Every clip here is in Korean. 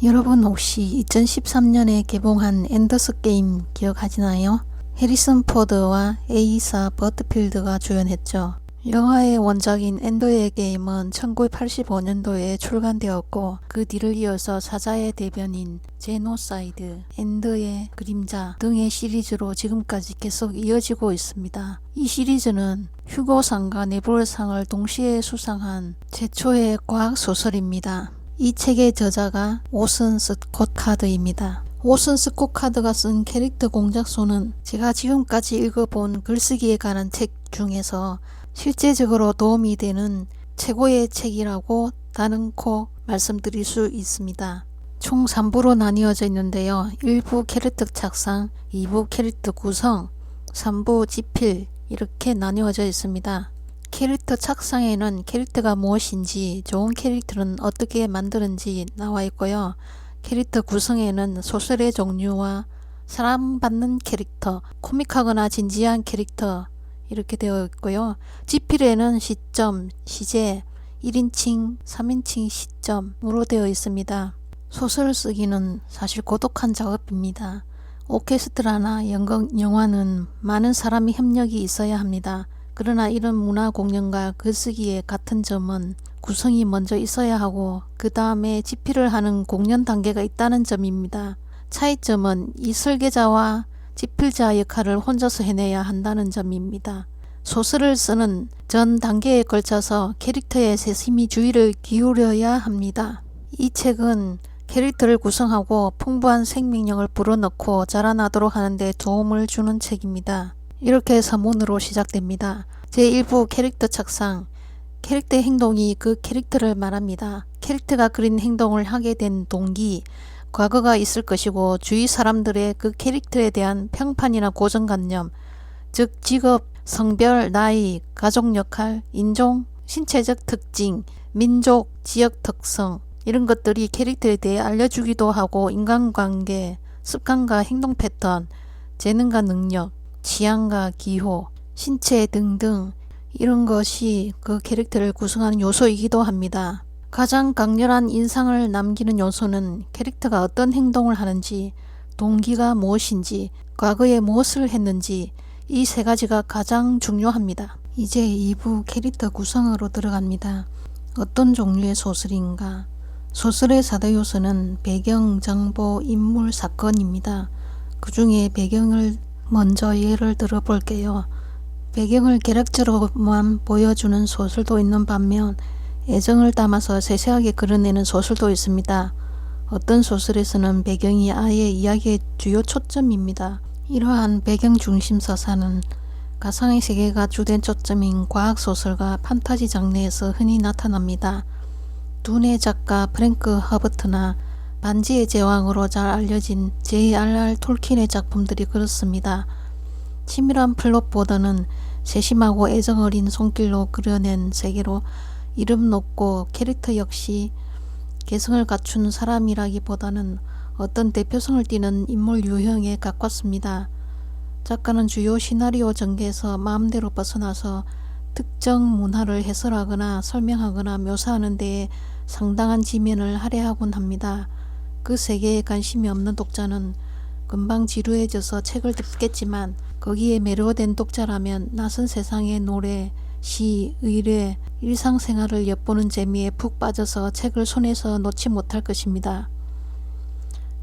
여러분 혹시 2013년에 개봉한 엔더스 게임 기억하시나요? 해리슨 포드와 에이사 버트필드가 주연했죠. 영화의 원작인 엔더의 게임은 1985년도에 출간되었고 그 뒤를 이어서 사자의 대변인, 제노사이드, 엔더의 그림자 등의 시리즈로 지금까지 계속 이어지고 있습니다. 이 시리즈는 휴고상과 네블상을 동시에 수상한 최초의 과학소설입니다. 이 책의 저자가 오슨 스콧 카드입니다. 오슨 스콧 카드가 쓴 캐릭터 공작소는 제가 지금까지 읽어본 글쓰기에 관한 책 중에서 실제적으로 도움이 되는 최고의 책이라고 단언코 말씀드릴 수 있습니다. 총 3부로 나뉘어져 있는데요. 1부 캐릭터 착상, 2부 캐릭터 구성, 3부 지필 이렇게 나뉘어져 있습니다. 캐릭터 착상에는 캐릭터가 무엇인지, 좋은 캐릭터는 어떻게 만드는지 나와 있고요. 캐릭터 구성에는 소설의 종류와 사랑받는 캐릭터, 코믹하거나 진지한 캐릭터 이렇게 되어 있고요. 지필에는 시점, 시제, 1인칭, 3인칭 시점으로 되어 있습니다. 소설을 쓰기는 사실 고독한 작업입니다. 오케스트라나 연극, 영화는 많은 사람이 협력이 있어야 합니다. 그러나 이런 문화 공연과 글쓰기의 같은 점은 구성이 먼저 있어야 하고 그 다음에 지필을 하는 공연 단계가 있다는 점입니다. 차이점은 이 설계자와 지필자 역할을 혼자서 해내야 한다는 점입니다. 소설을 쓰는 전 단계에 걸쳐서 캐릭터에 세심히 주의를 기울여야 합니다. 이 책은 캐릭터를 구성하고 풍부한 생명력을 불어넣고 자라나도록 하는데 도움을 주는 책입니다. 이렇게 서문으로 시작됩니다. 제1부 캐릭터 착상. 캐릭터의 행동이 그 캐릭터를 말합니다. 캐릭터가 그린 행동을 하게 된 동기, 과거가 있을 것이고 주위 사람들의 그 캐릭터에 대한 평판이나 고정관념, 즉 직업, 성별, 나이, 가족 역할, 인종, 신체적 특징, 민족, 지역 특성 이런 것들이 캐릭터에 대해 알려주기도 하고 인간관계, 습관과 행동 패턴, 재능과 능력, 취향과 기호, 신체 등등 이런 것이 그 캐릭터를 구성하는 요소이기도 합니다. 가장 강렬한 인상을 남기는 요소는 캐릭터가 어떤 행동을 하는지, 동기가 무엇인지, 과거에 무엇을 했는지 이 세 가지가 가장 중요합니다. 이제 2부 캐릭터 구성으로 들어갑니다. 어떤 종류의 소설인가? 소설의 4대 요소는 배경, 정보, 인물, 사건입니다. 그 중에 배경을 먼저 예를 들어 볼게요. 배경을 개략적으로만 보여주는 소설도 있는 반면 애정을 담아서 세세하게 그려내는 소설도 있습니다. 어떤 소설에서는 배경이 아예 이야기의 주요 초점입니다. 이러한 배경 중심 서사는 가상의 세계가 주된 초점인 과학소설과 판타지 장르에서 흔히 나타납니다. 둔의 작가 프랭크 허버트나 반지의 제왕으로 잘 알려진 J.R.R. 톨킨의 작품들이 그렇습니다. 치밀한 플롯보다는 세심하고 애정 어린 손길로 그려낸 세계로 이름 높고 캐릭터 역시 개성을 갖춘 사람이라기보다는 어떤 대표성을 띠는 인물 유형에 가깝습니다. 작가는 주요 시나리오 전개에서 마음대로 벗어나서 특정 문화를 해설하거나 설명하거나 묘사하는 데에 상당한 지면을 할애하곤 합니다. 그 세계에 관심이 없는 독자는 금방 지루해져서 책을 덮겠지만 거기에 매료된 독자라면 낯선 세상의 노래, 시, 의뢰, 일상생활을 엿보는 재미에 푹 빠져서 책을 손에서 놓지 못할 것입니다.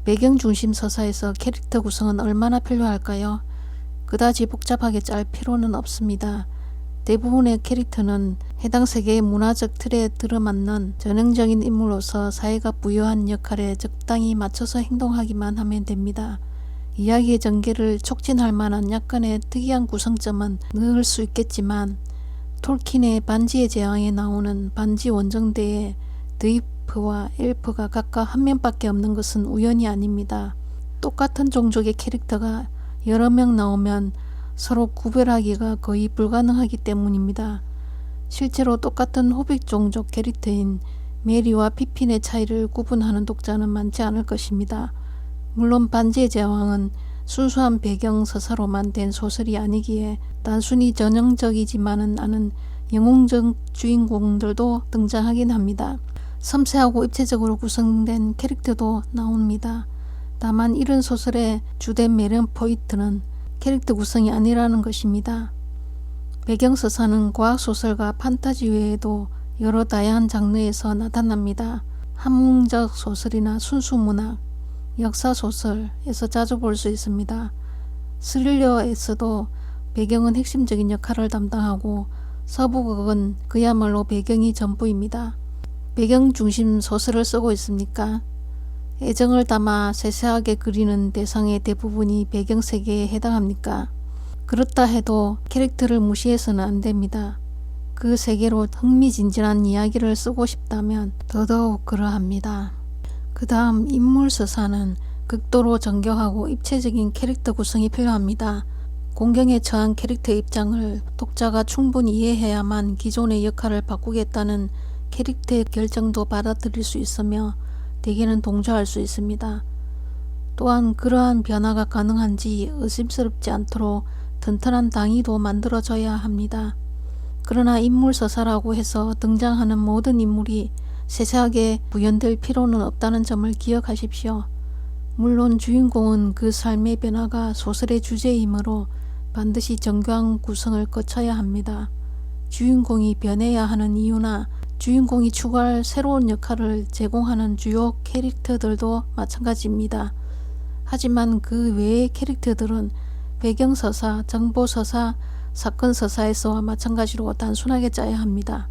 배경 중심 서사에서 캐릭터 구성은 얼마나 필요할까요? 그다지 복잡하게 짤 필요는 없습니다. 대부분의 캐릭터는 해당 세계의 문화적 틀에 들어맞는 전형적인 인물로서 사회가 부여한 역할에 적당히 맞춰서 행동하기만 하면 됩니다. 이야기의 전개를 촉진할 만한 약간의 특이한 구성점은 넣을 수 있겠지만 톨킨의 반지의 제왕에 나오는 반지 원정대에 드위프와 엘프가 각각 한 명밖에 없는 것은 우연이 아닙니다. 똑같은 종족의 캐릭터가 여러 명 나오면 서로 구별하기가 거의 불가능하기 때문입니다. 실제로 똑같은 호빗 종족 캐릭터인 메리와 피핀의 차이를 구분하는 독자는 많지 않을 것입니다. 물론 반지의 제왕은 순수한 배경 서사로만 된 소설이 아니기에 단순히 전형적이지만은 않은 영웅적 주인공들도 등장하긴 합니다. 섬세하고 입체적으로 구성된 캐릭터도 나옵니다. 다만 이런 소설의 주된 매력 포인트는 캐릭터 구성이 아니라는 것입니다. 배경서사는 과학소설과 판타지 외에도 여러 다양한 장르에서 나타납니다. 한문적 소설이나 순수문학, 역사소설에서 자주 볼 수 있습니다. 스릴러에서도 배경은 핵심적인 역할을 담당하고 서부극은 그야말로 배경이 전부입니다. 배경 중심 소설을 쓰고 있습니까? 애정을 담아 세세하게 그리는 대상의 대부분이 배경 세계에 해당합니까? 그렇다 해도 캐릭터를 무시해서는 안 됩니다. 그 세계로 흥미진진한 이야기를 쓰고 싶다면 더더욱 그러합니다. 그 다음 인물서사는 극도로 정교하고 입체적인 캐릭터 구성이 필요합니다. 공경에 처한 캐릭터 입장을 독자가 충분히 이해해야만 기존의 역할을 바꾸겠다는 캐릭터의 결정도 받아들일 수 있으며 대개는 동조할 수 있습니다. 또한 그러한 변화가 가능한지 의심스럽지 않도록 튼튼한 당위도 만들어져야 합니다. 그러나 인물서사라고 해서 등장하는 모든 인물이 세세하게 구현될 필요는 없다는 점을 기억하십시오. 물론 주인공은 그 삶의 변화가 소설의 주제이므로 반드시 정교한 구성을 거쳐야 합니다. 주인공이 변해야 하는 이유나 주인공이 추구할 새로운 역할을 제공하는 주요 캐릭터들도 마찬가지입니다. 하지만 그 외의 캐릭터들은 배경서사, 정보서사, 사건서사에서와 마찬가지로 단순하게 짜야 합니다.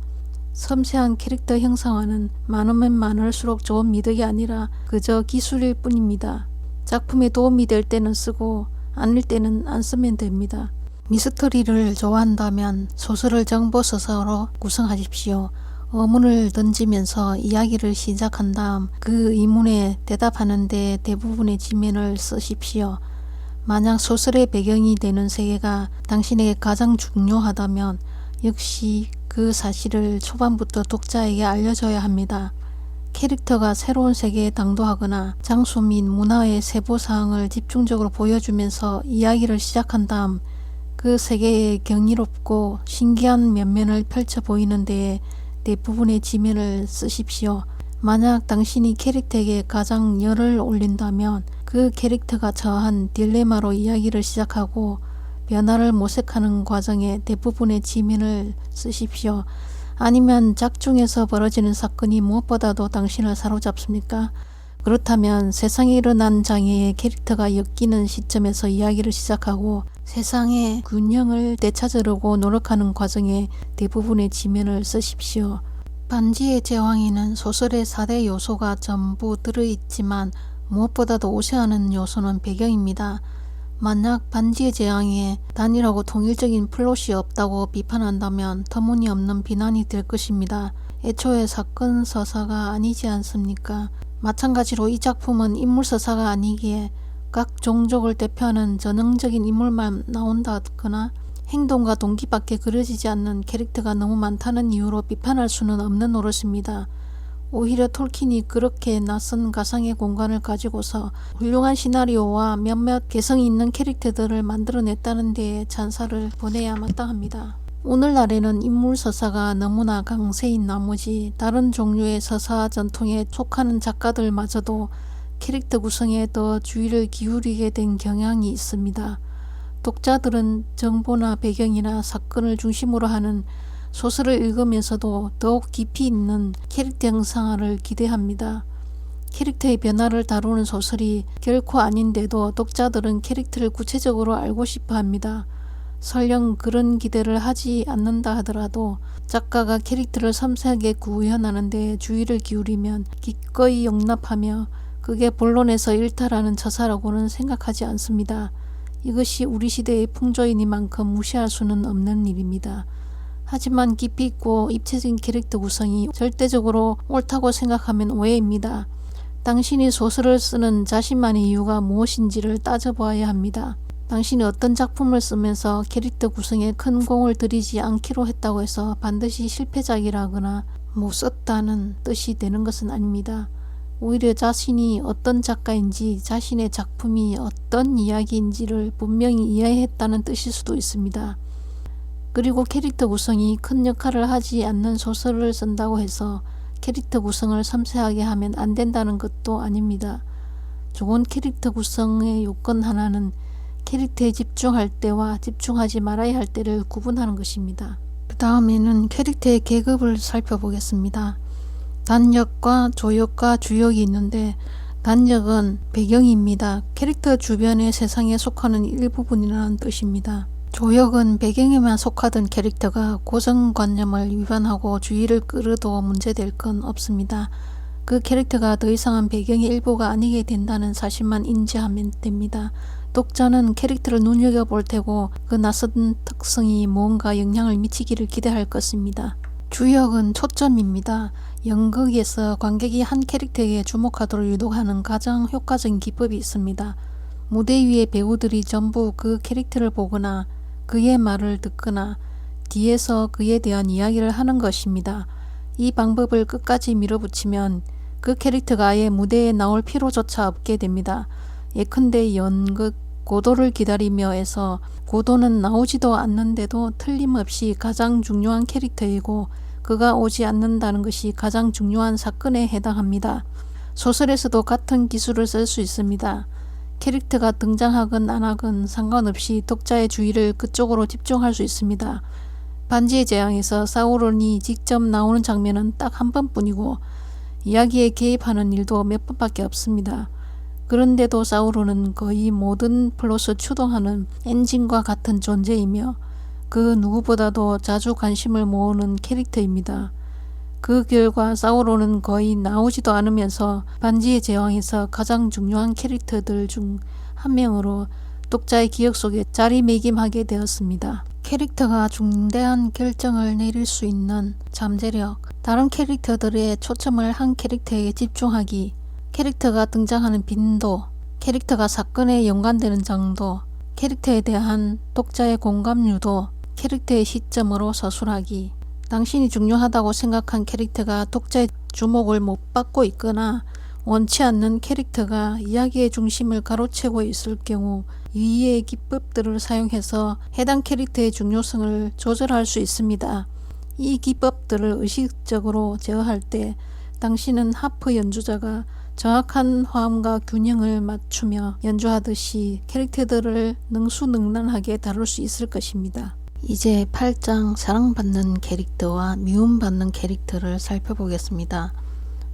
섬세한 캐릭터 형상화는 많으면 많을수록 좋은 미덕이 아니라 그저 기술일 뿐입니다. 작품에 도움이 될 때는 쓰고 아닐 때는 안 쓰면 됩니다. 미스터리를 좋아한다면 소설을 정보서사로 구성하십시오. 의문을 던지면서 이야기를 시작한 다음 그 의문에 대답하는 데 대부분의 지면을 쓰십시오. 만약 소설의 배경이 되는 세계가 당신에게 가장 중요하다면 역시 그 사실을 초반부터 독자에게 알려줘야 합니다. 캐릭터가 새로운 세계에 당도하거나 장소 및 문화의 세부사항을 집중적으로 보여주면서 이야기를 시작한 다음 그 세계의 경이롭고 신기한 면면을 펼쳐 보이는 데에 대부분의 지면을 쓰십시오. 만약 당신이 캐릭터에게 가장 열을 올린다면 그 캐릭터가 처한 딜레마로 이야기를 시작하고 변화를 모색하는 과정에 대부분의 지면을 쓰십시오. 아니면 작중에서 벌어지는 사건이 무엇보다도 당신을 사로잡습니까? 그렇다면 세상에 일어난 장애의 캐릭터가 엮이는 시점에서 이야기를 시작하고 세상의 균형을 되찾으려고 노력하는 과정에 대부분의 지면을 쓰십시오. 반지의 제왕에는 소설의 4대 요소가 전부 들어있지만 무엇보다도 우세하는 요소는 배경입니다. 만약 반지의 제왕에 단일하고 통일적인 플롯이 없다고 비판한다면 터무니없는 비난이 될 것입니다. 애초에 사건 서사가 아니지 않습니까? 마찬가지로 이 작품은 인물 서사가 아니기에 각 종족을 대표하는 전형적인 인물만 나온다거나 행동과 동기밖에 그려지지 않는 캐릭터가 너무 많다는 이유로 비판할 수는 없는 노릇입니다. 오히려 톨킨이 그렇게 낯선 가상의 공간을 가지고서 훌륭한 시나리오와 몇몇 개성이 있는 캐릭터들을 만들어냈다는 데에 찬사를 보내야 마땅합니다. 오늘날에는 인물 서사가 너무나 강세인 나머지 다른 종류의 서사 전통에 속하는 작가들마저도 캐릭터 구성에 더 주의를 기울이게 된 경향이 있습니다. 독자들은 정보나 배경이나 사건을 중심으로 하는 소설을 읽으면서도 더욱 깊이 있는 캐릭터 형상화를 기대합니다. 캐릭터의 변화를 다루는 소설이 결코 아닌데도 독자들은 캐릭터를 구체적으로 알고 싶어 합니다. 설령 그런 기대를 하지 않는다 하더라도 작가가 캐릭터를 섬세하게 구현하는 데 주의를 기울이면 기꺼이 용납하며 그게 본론에서 일탈하는 저사라고는 생각하지 않습니다. 이것이 우리 시대의 풍조이니만큼 무시할 수는 없는 일입니다. 하지만 깊이 있고 입체적인 캐릭터 구성이 절대적으로 옳다고 생각하면 오해입니다. 당신이 소설을 쓰는 자신만의 이유가 무엇인지를 따져보아야 합니다. 당신이 어떤 작품을 쓰면서 캐릭터 구성에 큰 공을 들이지 않기로 했다고 해서 반드시 실패작이라거나 못 썼다는 뜻이 되는 것은 아닙니다. 오히려 자신이 어떤 작가인지 자신의 작품이 어떤 이야기인지를 분명히 이해했다는 뜻일 수도 있습니다. 그리고 캐릭터 구성이 큰 역할을 하지 않는 소설을 쓴다고 해서 캐릭터 구성을 섬세하게 하면 안 된다는 것도 아닙니다. 좋은 캐릭터 구성의 요건 하나는 캐릭터에 집중할 때와 집중하지 말아야 할 때를 구분하는 것입니다. 그 다음에는 캐릭터의 계급을 살펴보겠습니다. 단역과 조역과 주역이 있는데 단역은 배경입니다. 캐릭터 주변의 세상에 속하는 일부분이라는 뜻입니다. 조역은 배경에만 속하던 캐릭터가 고정관념을 위반하고 주의를 끌어도 문제될 건 없습니다. 그 캐릭터가 더 이상은 배경의 일부가 아니게 된다는 사실만 인지하면 됩니다. 독자는 캐릭터를 눈여겨볼 테고 그 낯선 특성이 무언가 영향을 미치기를 기대할 것입니다. 주역은 초점입니다. 연극에서 관객이 한 캐릭터에게 주목하도록 유도하는 가장 효과적인 기법이 있습니다. 무대 위의 배우들이 전부 그 캐릭터를 보거나 그의 말을 듣거나 뒤에서 그에 대한 이야기를 하는 것입니다. 이 방법을 끝까지 밀어붙이면 그 캐릭터가 아예 무대에 나올 필요조차 없게 됩니다. 예컨대 연극 고도를 기다리며에서 고도는 나오지도 않는데도 틀림없이 가장 중요한 캐릭터이고 그가 오지 않는다는 것이 가장 중요한 사건에 해당합니다. 소설에서도 같은 기술을 쓸 수 있습니다. 캐릭터가 등장하건 안 하건 상관없이 독자의 주의를 그쪽으로 집중할 수 있습니다. 반지의 제왕에서 사우론이 직접 나오는 장면은 딱 한 번뿐이고 이야기에 개입하는 일도 몇 번밖에 없습니다. 그런데도 사우론은 거의 모든 플롯을 추동하는 엔진과 같은 존재이며 그 누구보다도 자주 관심을 모으는 캐릭터입니다. 그 결과 사우론은 거의 나오지도 않으면서 반지의 제왕에서 가장 중요한 캐릭터들 중 한 명으로 독자의 기억 속에 자리매김하게 되었습니다. 캐릭터가 중대한 결정을 내릴 수 있는 잠재력, 다른 캐릭터들의 초점을 한 캐릭터에 집중하기, 캐릭터가 등장하는 빈도, 캐릭터가 사건에 연관되는 정도, 캐릭터에 대한 독자의 공감 유도, 캐릭터의 시점으로 서술하기, 당신이 중요하다고 생각한 캐릭터가 독자의 주목을 못 받고 있거나 원치 않는 캐릭터가 이야기의 중심을 가로채고 있을 경우 이의 기법들을 사용해서 해당 캐릭터의 중요성을 조절할 수 있습니다. 이 기법들을 의식적으로 제어할 때 당신은 하프 연주자가 정확한 화음과 균형을 맞추며 연주하듯이 캐릭터들을 능수능란하게 다룰 수 있을 것입니다. 이제 8장 사랑받는 캐릭터와 미움받는 캐릭터를 살펴보겠습니다.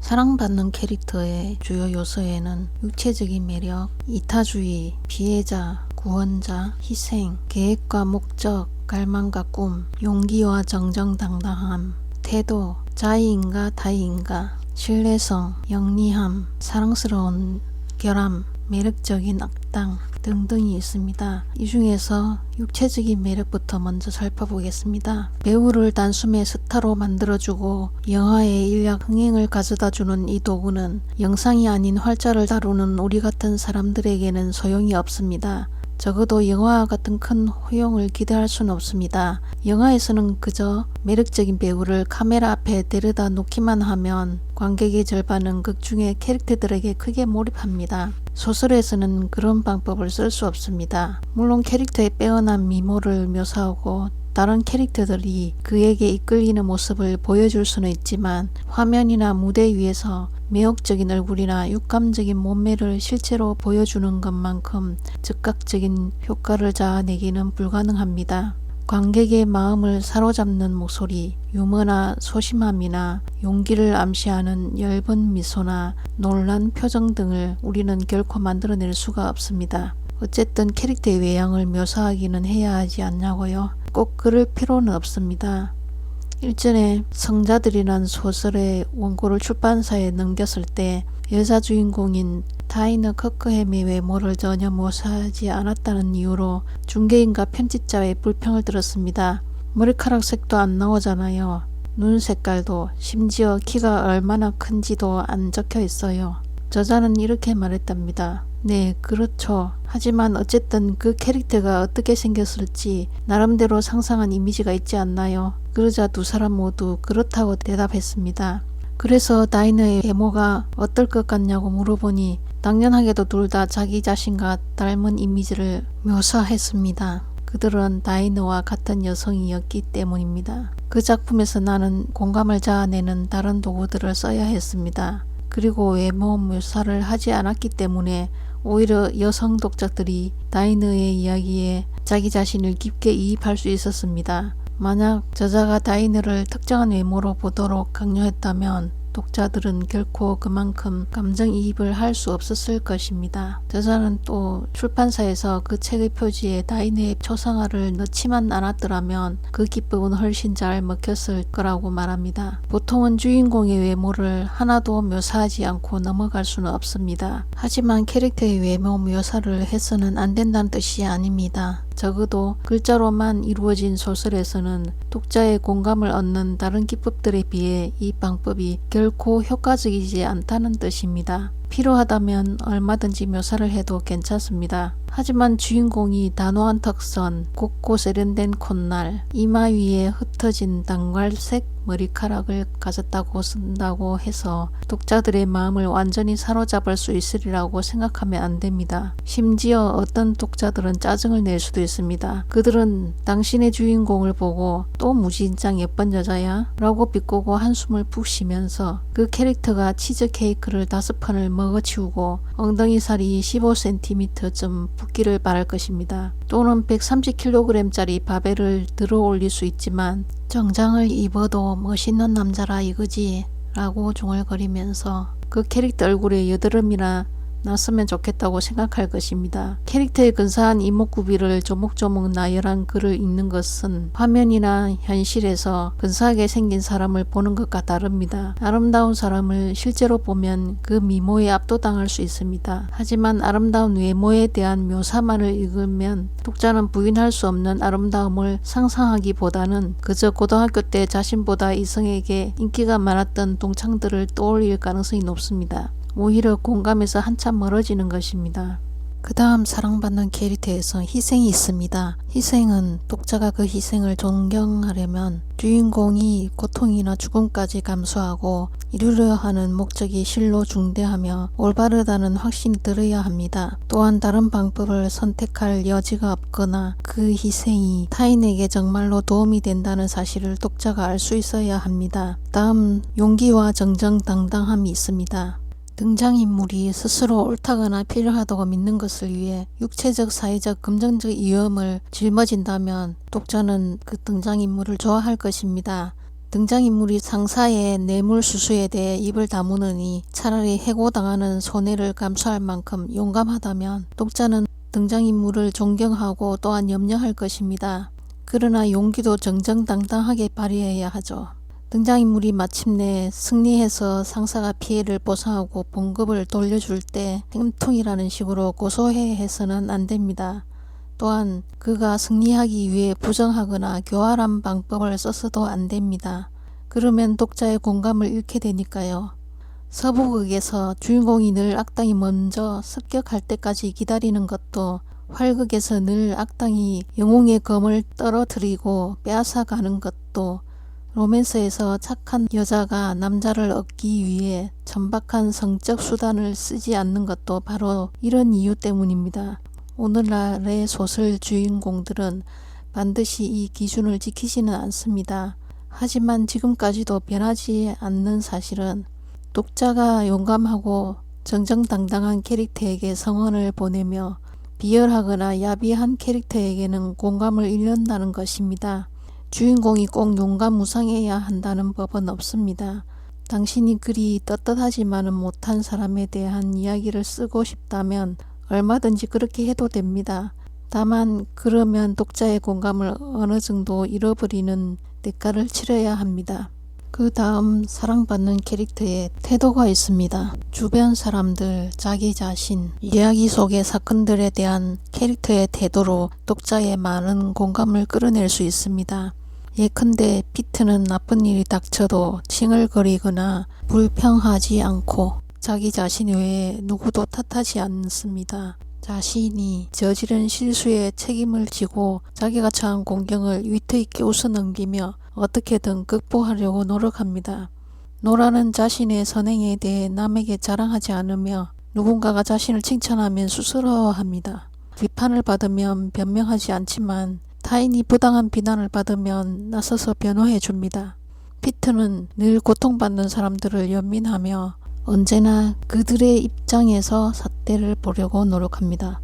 사랑받는 캐릭터의 주요 요소에는 육체적인 매력, 이타주의, 피해자, 구원자, 희생, 계획과 목적, 갈망과 꿈, 용기와 정정당당함, 태도, 자의인가 타의인가, 신뢰성, 영리함, 사랑스러운 결함, 매력적인 악당 등등이 있습니다. 이 중에서 육체적인 매력부터 먼저 살펴보겠습니다. 배우를 단숨에 스타로 만들어주고 영화의 일약 흥행을 가져다주는 이 도구는 영상이 아닌 활자를 다루는 우리 같은 사람들에게는 소용이 없습니다. 적어도 영화와 같은 큰 호용을 기대할 수는 없습니다. 영화에서는 그저 매력적인 배우를 카메라 앞에 데려다 놓기만 하면 관객의 절반은 극중의 캐릭터들에게 크게 몰입합니다. 소설에서는 그런 방법을 쓸 수 없습니다. 물론 캐릭터의 빼어난 미모를 묘사하고 다른 캐릭터들이 그에게 이끌리는 모습을 보여줄 수는 있지만 화면이나 무대 위에서 매혹적인 얼굴이나 육감적인 몸매를 실제로 보여주는 것만큼 즉각적인 효과를 자아내기는 불가능합니다. 관객의 마음을 사로잡는 목소리, 유머나 소심함이나 용기를 암시하는 엷은 미소나 놀란 표정 등을 우리는 결코 만들어낼 수가 없습니다. 어쨌든 캐릭터의 외양을 묘사하기는 해야 하지 않냐고요? 꼭 그럴 필요는 없습니다. 일전에 성자들이란 소설의 원고를 출판사에 넘겼을 때 여자 주인공인 다이너 커크햄의 외모를 전혀 묘사하지 않았다는 이유로 중개인과 편집자의 불평을 들었습니다. 머리카락 색도 안 나오잖아요. 눈 색깔도, 심지어 키가 얼마나 큰지도 안 적혀 있어요. 저자는 이렇게 말했답니다. 네, 그렇죠. 하지만 어쨌든 그 캐릭터가 어떻게 생겼을지 나름대로 상상한 이미지가 있지 않나요? 그러자 두 사람 모두 그렇다고 대답했습니다. 그래서 다이너의 외모가 어떨 것 같냐고 물어보니 당연하게도 둘 다 자기 자신과 닮은 이미지를 묘사했습니다. 그들은 다이너와 같은 여성이었기 때문입니다. 그 작품에서 나는 공감을 자아내는 다른 도구들을 써야 했습니다. 그리고 외모 묘사를 하지 않았기 때문에 오히려 여성 독자들이 다이너의 이야기에 자기 자신을 깊게 이입할 수 있었습니다. 만약 저자가 다이너를 특정한 외모로 보도록 강요했다면 독자들은 결코 그만큼 감정이입을 할 수 없었을 것입니다. 저자는 또 출판사에서 그 책의 표지에 다이너의 초상화를 넣지만 않았더라면 그 기법은 훨씬 잘 먹혔을 거라고 말합니다. 보통은 주인공의 외모를 하나도 묘사하지 않고 넘어갈 수는 없습니다. 하지만 캐릭터의 외모 묘사를 해서는 안 된다는 뜻이 아닙니다. 적어도 글자로만 이루어진 소설에서는 독자의 공감을 얻는 다른 기법들에 비해 이 방법이 결코 효과적이지 않다는 뜻입니다. 필요하다면 얼마든지 묘사를 해도 괜찮습니다. 하지만 주인공이 단호한 턱선, 곱고 세련된 콧날, 이마 위에 흩어진 단갈색 머리카락을 가졌다고 쓴다고 해서 독자들의 마음을 완전히 사로잡을 수 있으리라고 생각하면 안 됩니다. 심지어 어떤 독자들은 짜증을 낼 수도 있습니다. 그들은 당신의 주인공을 보고 또 무진장 예쁜 여자야? 라고 비꼬고 한숨을 푹 쉬면서 그 캐릭터가 치즈케이크를 5판을 먹어치우고 엉덩이 살이 15cm쯤 붓기를 바랄 것입니다. 또는 130kg짜리 바벨을 들어 올릴 수 있지만 정장을 입어도 멋있는 남자라 이거지 라고 중얼거리면서 그 캐릭터 얼굴에 여드름이나 났으면 좋겠다고 생각할 것입니다. 캐릭터의 근사한 이목구비를 조목조목 나열한 글을 읽는 것은 화면이나 현실에서 근사하게 생긴 사람을 보는 것과 다릅니다. 아름다운 사람을 실제로 보면 그 미모에 압도당할 수 있습니다. 하지만 아름다운 외모에 대한 묘사만을 읽으면 독자는 부인할 수 없는 아름다움을 상상하기보다는 그저 고등학교 때 자신보다 이성에게 인기가 많았던 동창들을 떠올릴 가능성이 높습니다. 오히려 공감에서 한참 멀어지는 것입니다. 그 다음 사랑받는 캐릭터에서 희생이 있습니다. 희생은 독자가 그 희생을 존경하려면 주인공이 고통이나 죽음까지 감수하고 이루려 하는 목적이 실로 중대하며 올바르다는 확신이 들어야 합니다. 또한 다른 방법을 선택할 여지가 없거나 그 희생이 타인에게 정말로 도움이 된다는 사실을 독자가 알 수 있어야 합니다. 다음 용기와 정정당당함이 있습니다. 등장인물이 스스로 옳다거나 필요하다고 믿는 것을 위해 육체적, 사회적, 금전적 위험을 짊어진다면 독자는 그 등장인물을 좋아할 것입니다. 등장인물이 상사의 뇌물수수에 대해 입을 다무느니 차라리 해고당하는 손해를 감수할 만큼 용감하다면 독자는 등장인물을 존경하고 또한 염려할 것입니다. 그러나 용기도 정정당당하게 발휘해야 하죠. 등장인물이 마침내 승리해서 상사가 피해를 보상하고 봉급을 돌려줄 때 행통이라는 식으로 고소해서는 안 됩니다. 또한 그가 승리하기 위해 부정하거나 교활한 방법을 써서도 안 됩니다. 그러면 독자의 공감을 잃게 되니까요. 서부극에서 주인공이 늘 악당이 먼저 습격할 때까지 기다리는 것도 활극에서 늘 악당이 영웅의 검을 떨어뜨리고 빼앗아가는 것도 로맨스에서 착한 여자가 남자를 얻기 위해 천박한 성적 수단을 쓰지 않는 것도 바로 이런 이유 때문입니다. 오늘날의 소설 주인공들은 반드시 이 기준을 지키지는 않습니다. 하지만 지금까지도 변하지 않는 사실은 독자가 용감하고 정정당당한 캐릭터에게 성원을 보내며 비열하거나 야비한 캐릭터에게는 공감을 잃는다는 것입니다. 주인공이 꼭 용감무상해야 한다는 법은 없습니다. 당신이 그리 떳떳하지만은 못한 사람에 대한 이야기를 쓰고 싶다면 얼마든지 그렇게 해도 됩니다. 다만 그러면 독자의 공감을 어느 정도 잃어버리는 대가를 치러야 합니다. 그 다음 사랑받는 캐릭터의 태도가 있습니다. 주변 사람들, 자기 자신, 이야기 속의 사건들에 대한 캐릭터의 태도로 독자의 많은 공감을 끌어낼 수 있습니다. 예컨대 피트는 나쁜 일이 닥쳐도 칭얼거리거나 불평하지 않고 자기 자신 외에 누구도 탓하지 않습니다. 자신이 저지른 실수에 책임을 지고 자기가 처한 공경을 위트 있게 웃어넘기며 어떻게든 극복하려고 노력합니다. 노라는 자신의 선행에 대해 남에게 자랑하지 않으며 누군가가 자신을 칭찬하면 쑥스러워합니다. 비판을 받으면 변명하지 않지만 타인이 부당한 비난을 받으면 나서서 변호해 줍니다. 피터는 늘 고통받는 사람들을 연민하며 언제나 그들의 입장에서 삿대를 보려고 노력합니다.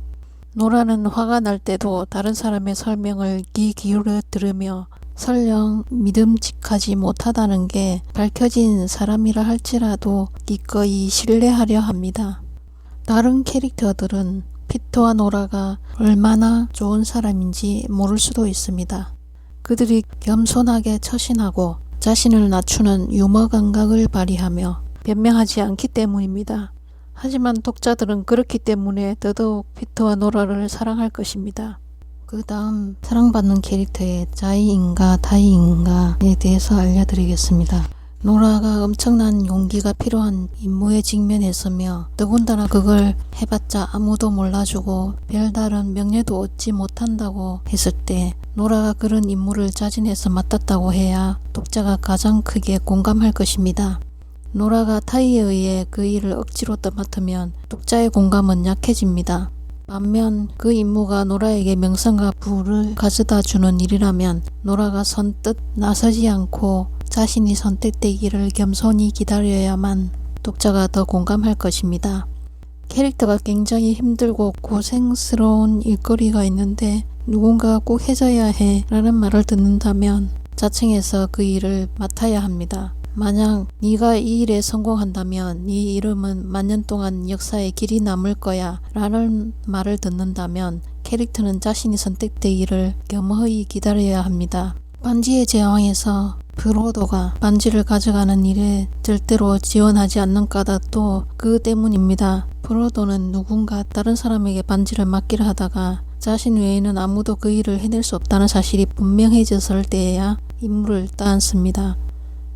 노라는 화가 날 때도 다른 사람의 설명을 귀 기울여 들으며 설령 믿음직하지 못하다는 게 밝혀진 사람이라 할지라도 기꺼이 신뢰하려 합니다. 다른 캐릭터들은 피터와 노라가 얼마나 좋은 사람인지 모를 수도 있습니다. 그들이 겸손하게 처신하고 자신을 낮추는 유머 감각을 발휘하며 변명하지 않기 때문입니다. 하지만 독자들은 그렇기 때문에 더더욱 피터와 노라를 사랑할 것입니다. 그 다음 사랑받는 캐릭터의 자이인가 다이인가에 대해서 알려드리겠습니다. 노라가 엄청난 용기가 필요한 임무에 직면했으며 더군다나 그걸 해봤자 아무도 몰라주고 별다른 명예도 얻지 못한다고 했을 때 노라가 그런 임무를 자진해서 맡았다고 해야 독자가 가장 크게 공감할 것입니다. 노라가 타이에 의해 그 일을 억지로 떠맡으면 독자의 공감은 약해집니다. 반면 그 임무가 노라에게 명성과 부를 가져다 주는 일이라면 노라가 선뜻 나서지 않고 자신이 선택되기를 겸손히 기다려야만 독자가 더 공감할 것입니다. 캐릭터가 굉장히 힘들고 고생스러운 일거리가 있는데 누군가 꼭 해줘야 해 라는 말을 듣는다면 자청해서 그 일을 맡아야 합니다. 만약 네가 이 일에 성공한다면 네 이름은 만년 동안 역사에 길이 남을 거야 라는 말을 듣는다면 캐릭터는 자신이 선택되기를 겸허히 기다려야 합니다. 반지의 제왕에서 프로도가 반지를 가져가는 일에 절대로 지원하지 않는 까닭도 그 때문입니다. 프로도는 누군가 다른 사람에게 반지를 맡기려 하다가 자신 외에는 아무도 그 일을 해낼 수 없다는 사실이 분명해졌을 때에야 임무를 따앉습니다.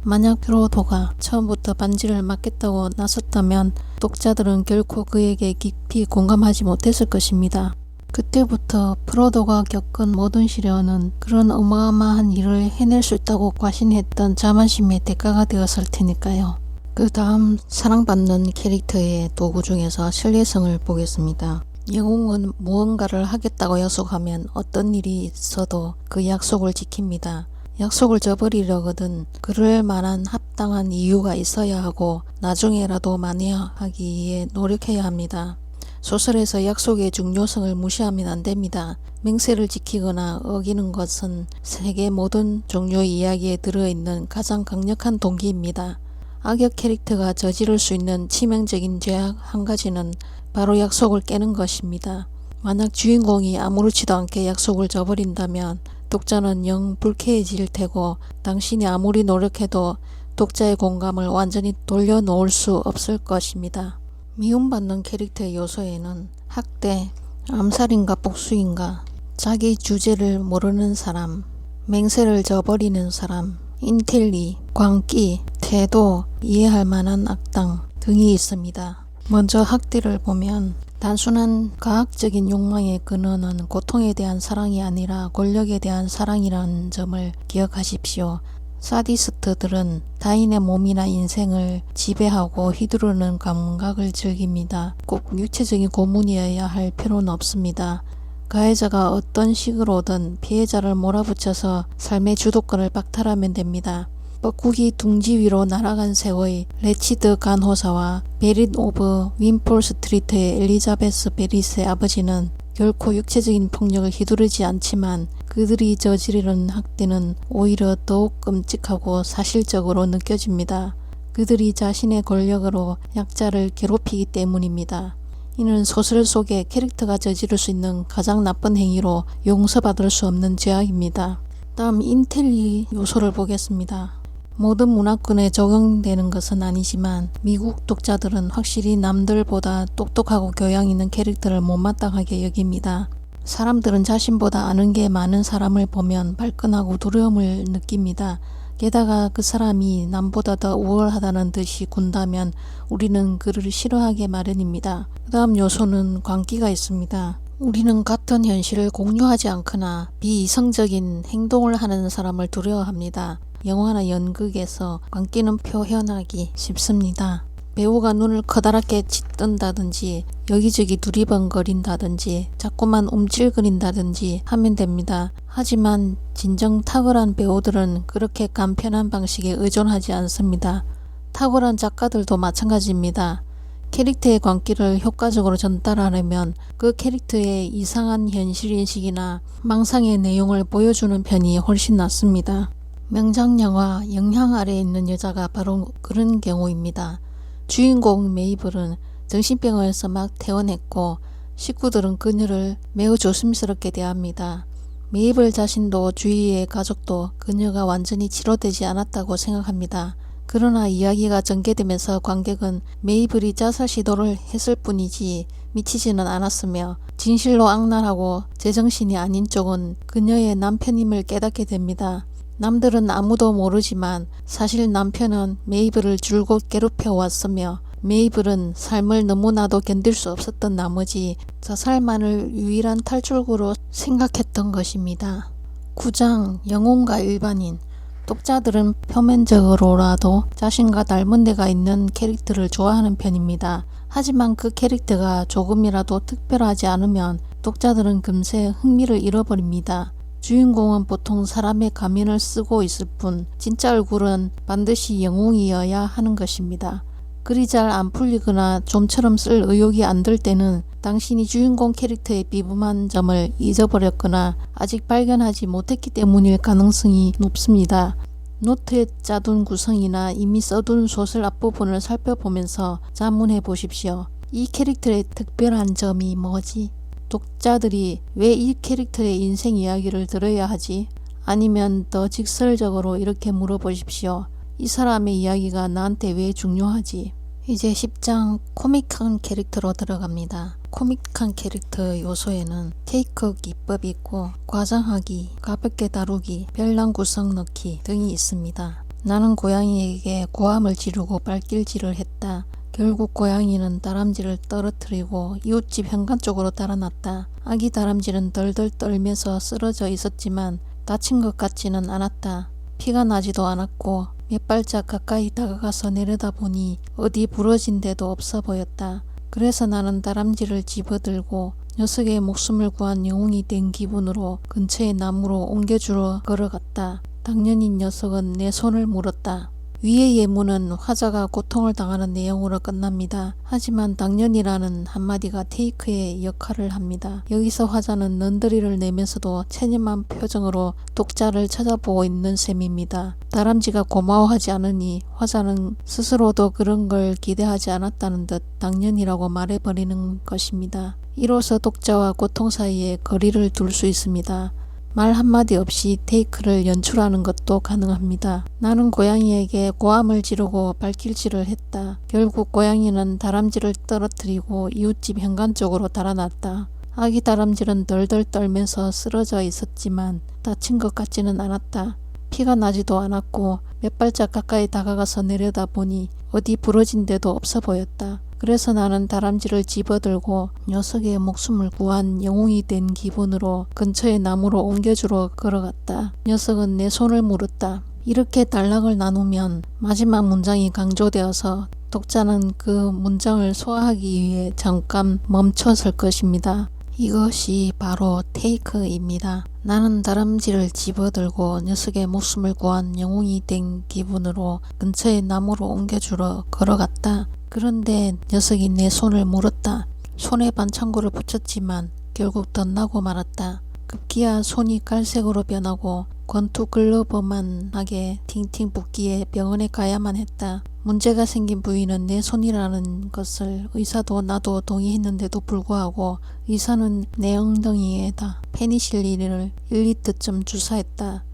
만약 프로도가 처음부터 반지를 맡겠다고 나섰다면 독자들은 결코 그에게 깊이 공감하지 못했을 것입니다. 그때부터 프로도가 겪은 모든 시련은 그런 어마어마한 일을 해낼 수 있다고 과신했던 자만심의 대가가 되었을 테니까요. 그 다음 사랑받는 캐릭터의 도구 중에서 신뢰성을 보겠습니다. 영웅은 무언가를 하겠다고 약속하면 어떤 일이 있어도 그 약속을 지킵니다. 약속을 저버리려거든 그럴 만한 합당한 이유가 있어야 하고 나중에라도 만회하기 위해 노력해야 합니다. 소설에서 약속의 중요성을 무시하면 안 됩니다. 맹세를 지키거나 어기는 것은 세계 모든 종류의 이야기에 들어있는 가장 강력한 동기입니다. 악역 캐릭터가 저지를 수 있는 치명적인 죄악 한 가지는 바로 약속을 깨는 것입니다. 만약 주인공이 아무렇지도 않게 약속을 저버린다면 독자는 영 불쾌해질 테고 당신이 아무리 노력해도 독자의 공감을 완전히 돌려놓을 수 없을 것입니다. 미움받는 캐릭터의 요소에는 학대, 암살인가 복수인가, 자기 주제를 모르는 사람, 맹세를 저버리는 사람, 인텔리, 광기, 태도, 이해할 만한 악당 등이 있습니다. 먼저 학대를 보면 단순한 과학적인 욕망의 근원은 고통에 대한 사랑이 아니라 권력에 대한 사랑이라는 점을 기억하십시오. 사디스트들은 타인의 몸이나 인생을 지배하고 휘두르는 감각을 즐깁니다. 꼭 육체적인 고문이어야 할 필요는 없습니다. 가해자가 어떤 식으로든 피해자를 몰아붙여서 삶의 주도권을 박탈하면 됩니다. 뻐꾸기 둥지 위로 날아간 새의 레치드 간호사와 베릿 오브 윈폴 스트리트의 엘리자베스 베릿의 아버지는 결코 육체적인 폭력을 휘두르지 않지만 그들이 저지르는 학대는 오히려 더욱 끔찍하고 사실적으로 느껴집니다. 그들이 자신의 권력으로 약자를 괴롭히기 때문입니다. 이는 소설 속의 캐릭터가 저지를 수 있는 가장 나쁜 행위로 용서받을 수 없는 죄악입니다. 다음 인텔리 요소를 보겠습니다. 모든 문화권에 적용되는 것은 아니지만 미국 독자들은 확실히 남들보다 똑똑하고 교양 있는 캐릭터를 못마땅하게 여깁니다. 사람들은 자신보다 아는 게 많은 사람을 보면 발끈하고 두려움을 느낍니다. 게다가 그 사람이 남보다 더 우월하다는 듯이 군다면 우리는 그를 싫어하게 마련입니다. 그 다음 요소는 광기가 있습니다. 우리는 같은 현실을 공유하지 않거나 비이성적인 행동을 하는 사람을 두려워합니다. 영화나 연극에서 광기는 표현하기 쉽습니다. 배우가 눈을 커다랗게 찢든다든지 여기저기 두리번거린다든지 자꾸만 움찔거린다든지 하면 됩니다. 하지만 진정 탁월한 배우들은 그렇게 간편한 방식에 의존하지 않습니다. 탁월한 작가들도 마찬가지입니다. 캐릭터의 광기를 효과적으로 전달하려면 그 캐릭터의 이상한 현실인식이나 망상의 내용을 보여주는 편이 훨씬 낫습니다. 명작 영화 영향 아래에 있는 여자가 바로 그런 경우입니다. 주인공 메이블은 정신병원에서 막 퇴원했고 식구들은 그녀를 매우 조심스럽게 대합니다. 메이블 자신도 주위의 가족도 그녀가 완전히 치료되지 않았다고 생각합니다. 그러나 이야기가 전개되면서 관객은 메이블이 자살 시도를 했을 뿐이지 미치지는 않았으며 진실로 악랄하고 제정신이 아닌 쪽은 그녀의 남편임을 깨닫게 됩니다. 남들은 아무도 모르지만 사실 남편은 메이블을 줄곧 괴롭혀 왔으며 메이블은 삶을 너무나도 견딜 수 없었던 나머지 자살만을 유일한 탈출구로 생각했던 것입니다. 9장 영웅과 일반인. 독자들은 표면적으로라도 자신과 닮은 데가 있는 캐릭터를 좋아하는 편입니다. 하지만 그 캐릭터가 조금이라도 특별하지 않으면 독자들은 금세 흥미를 잃어버립니다. 주인공은 보통 사람의 가면을 쓰고 있을 뿐 진짜 얼굴은 반드시 영웅이어야 하는 것입니다. 글이 잘 안 풀리거나 좀처럼 쓸 의욕이 안 들 때는 당신이 주인공 캐릭터의 비범한 점을 잊어버렸거나 아직 발견하지 못했기 때문일 가능성이 높습니다. 노트에 짜둔 구성이나 이미 써둔 소설 앞부분을 살펴보면서 자문해 보십시오. 이 캐릭터의 특별한 점이 뭐지? 독자들이 왜 이 캐릭터의 인생 이야기를 들어야 하지? 아니면 더 직설적으로 이렇게 물어보십시오. 이 사람의 이야기가 나한테 왜 중요하지? 이제 10장 코믹한 캐릭터로 들어갑니다. 코믹한 캐릭터 요소에는 테이크 기법이 있고 과장하기, 가볍게 다루기, 별난 구성 넣기 등이 있습니다. 나는 고양이에게 고함을 지르고 발길질을 했다. 결국 고양이는 다람쥐를 떨어뜨리고 이웃집 현관 쪽으로 달아났다. 아기 다람쥐는 덜덜 떨면서 쓰러져 있었지만 다친 것 같지는 않았다. 피가 나지도 않았고 몇 발짝 가까이 다가가서 내려다보니 어디 부러진 데도 없어 보였다. 그래서 나는 다람쥐를 집어들고 녀석의 목숨을 구한 영웅이 된 기분으로 근처의 나무로 옮겨주러 걸어갔다. 당연히 녀석은 내 손을 물었다. 위의 예문은 화자가 고통을 당하는 내용으로 끝납니다. 하지만 당연이라는 한마디가 테이크의 역할을 합니다. 여기서 화자는 넌더리를 내면서도 체념한 표정으로 독자를 찾아보고 있는 셈입니다. 다람쥐가 고마워하지 않으니 화자는 스스로도 그런 걸 기대하지 않았다는 듯 당연이라고 말해버리는 것입니다. 이로써 독자와 고통 사이에 거리를 둘 수 있습니다. 말 한마디 없이 테이크를 연출하는 것도 가능합니다. 나는 고양이에게 고함을 지르고 발길질을 했다. 결국 고양이는 다람쥐를 떨어뜨리고 이웃집 현관 쪽으로 달아났다. 아기 다람쥐는 덜덜 떨면서 쓰러져 있었지만 다친 것 같지는 않았다. 피가 나지도 않았고 몇 발짝 가까이 다가가서 내려다보니 어디 부러진 데도 없어 보였다. 그래서 나는 다람쥐를 집어들고 녀석의 목숨을 구한 영웅이 된 기분으로 근처의 나무로 옮겨주러 걸어갔다. 녀석은 내 손을 물었다. 이렇게 단락을 나누면 마지막 문장이 강조되어서 독자는 그 문장을 소화하기 위해 잠깐 멈춰설 것입니다. 이것이 바로 테이크입니다. 나는 다람쥐를 집어들고 녀석의 목숨을 구한 영웅이 된 기분으로 근처의 나무로 옮겨주러 걸어갔다. 그런데 녀석이 내 손을 물었다. 손에 반창고를 붙였지만 결국 덧나고 말았다. 급기야 손이 갈색으로 변하고 권투 글러브만하게 팅팅 붓기에 병원에 가야만 했다. 문제가 생긴 부위는 내 손이라는 것을 의사도 나도 동의했는데도 불구하고 의사는 내 엉덩이에다 페니실린을 1리터쯤 주사했다.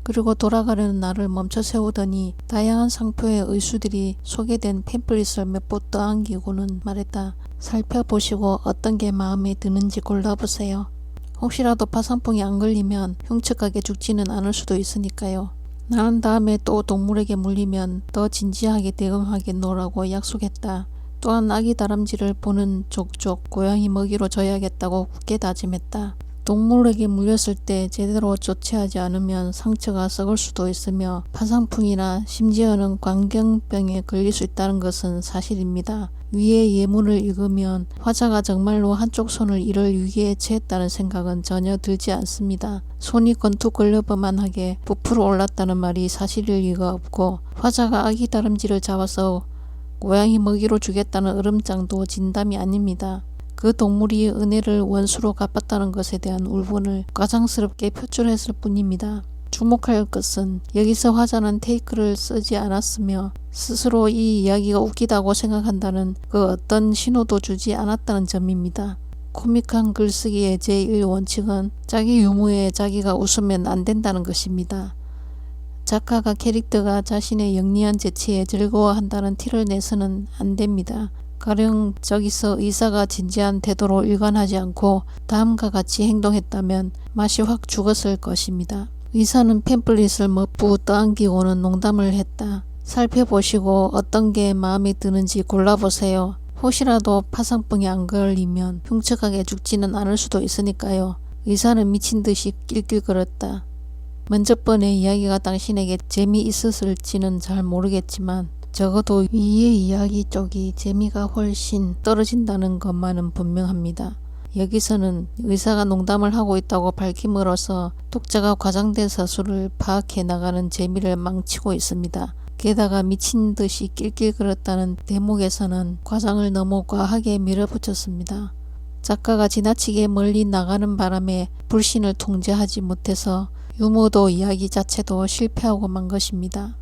그리고 돌아가려는 나를 멈춰 세우더니 다양한 상표의 의수들이 소개된 팸플릿을 몇 부 떠안기고는 말했다. 살펴보시고 어떤 게 마음에 드는지 골라보세요. 혹시라도 파상풍이 안 걸리면 흉측하게 죽지는 않을 수도 있으니까요. 나는 다음에 또 동물에게 물리면 더 진지하게 대응하겠노라고 약속했다. 또한 아기 다람쥐를 보는 족족 고양이 먹이로 줘야겠다고 굳게 다짐했다. 동물에게 물렸을 때 제대로 조치하지 않으면 상처가 썩을 수도 있으며 파상풍이나 심지어는 광견병에 걸릴 수 있다는 것은 사실입니다. 위의 예문을 읽으면 화자가 정말로 한쪽 손을 이를 위기에 처했다는 생각은 전혀 들지 않습니다. 손이 건투걸려버만하게 부풀어 올랐다는 말이 사실일 리가 없고, 화자가 아기 다람쥐를 잡아서 고양이 먹이로 주겠다는 으름장도 진담이 아닙니다. 그 동물이 은혜를 원수로 갚았다는 것에 대한 울분을 가장스럽게 표출했을 뿐입니다. 주목할 것은 여기서 화자는 테이크를 쓰지 않았으며 스스로 이 이야기가 웃기다고 생각한다는 그 어떤 신호도 주지 않았다는 점입니다. 코믹한 글쓰기의 제1원칙은 자기 유머에 자기가 웃으면 안 된다는 것입니다. 작가가 캐릭터가 자신의 영리한 재치에 즐거워한다는 티를 내서는 안 됩니다. 가령 저기서 의사가 진지한 태도로 일관하지 않고 다음과 같이 행동했다면 맛이 확 죽었을 것입니다. 의사는 팸플릿을 멋부 떠안기고는 농담을 했다. 살펴보시고 어떤 게 마음에 드는지 골라보세요. 혹시라도 파상풍에 안 걸리면 흉측하게 죽지는 않을 수도 있으니까요. 의사는 미친 듯이 낄낄거렸다. 먼저 번의 이야기가 당신에게 재미있었을지는 잘 모르겠지만 적어도 위의 이야기 쪽이 재미가 훨씬 떨어진다는 것만은 분명합니다. 여기서는 의사가 농담을 하고 있다고 밝힘으로써 독자가 과장된 사실을 파악해 나가는 재미를 망치고 있습니다. 게다가 미친 듯이 낄낄거렸다는 대목에서는 과장을 너무 과하게 밀어붙였습니다. 작가가 지나치게 멀리 나가는 바람에 불신을 통제하지 못해서 유머도 이야기 자체도 실패하고 만 것입니다.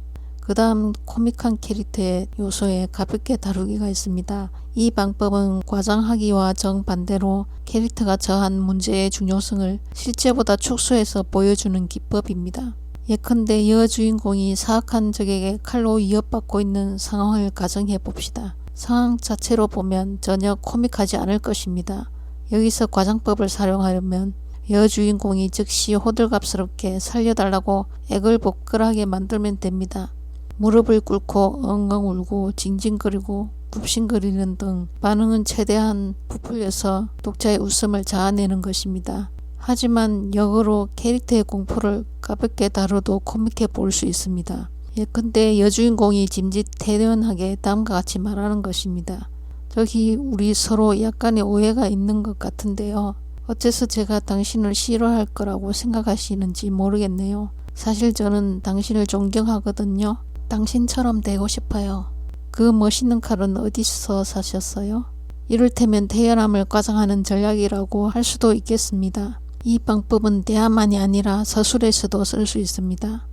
그 다음 코믹한 캐릭터의 요소에 가볍게 다루기가 있습니다. 이 방법은 과장하기와 정반대로 캐릭터가 처한 문제의 중요성을 실제보다 축소해서 보여주는 기법입니다. 예컨대 여주인공이 사악한 적에게 칼로 위협받고 있는 상황을 가정해 봅시다. 상황 자체로 보면 전혀 코믹하지 않을 것입니다. 여기서 과장법을 사용하려면 여주인공이 즉시 호들갑스럽게 살려달라고 애걸복걸하게 만들면 됩니다. 무릎을 꿇고 엉엉 울고 징징거리고 굽신거리는 등 반응은 최대한 부풀려서 독자의 웃음을 자아내는 것입니다. 하지만 역으로 캐릭터의 공포를 가볍게 다뤄도 코믹해 보일 수 있습니다. 예컨대 여주인공이 짐짓태연하게 다음과 같이 말하는 것입니다. 저기 우리 서로 약간의 오해가 있는 것 같은데요. 어째서 제가 당신을 싫어할 거라고 생각하시는지 모르겠네요. 사실 저는 당신을 존경하거든요. 당신처럼 되고 싶어요. 그 멋있는 칼은 어디서 사셨어요? 이를테면 태연함을 과장하는 전략이라고 할 수도 있겠습니다. 이 방법은 대화만이 아니라 서술에서도 쓸 수 있습니다.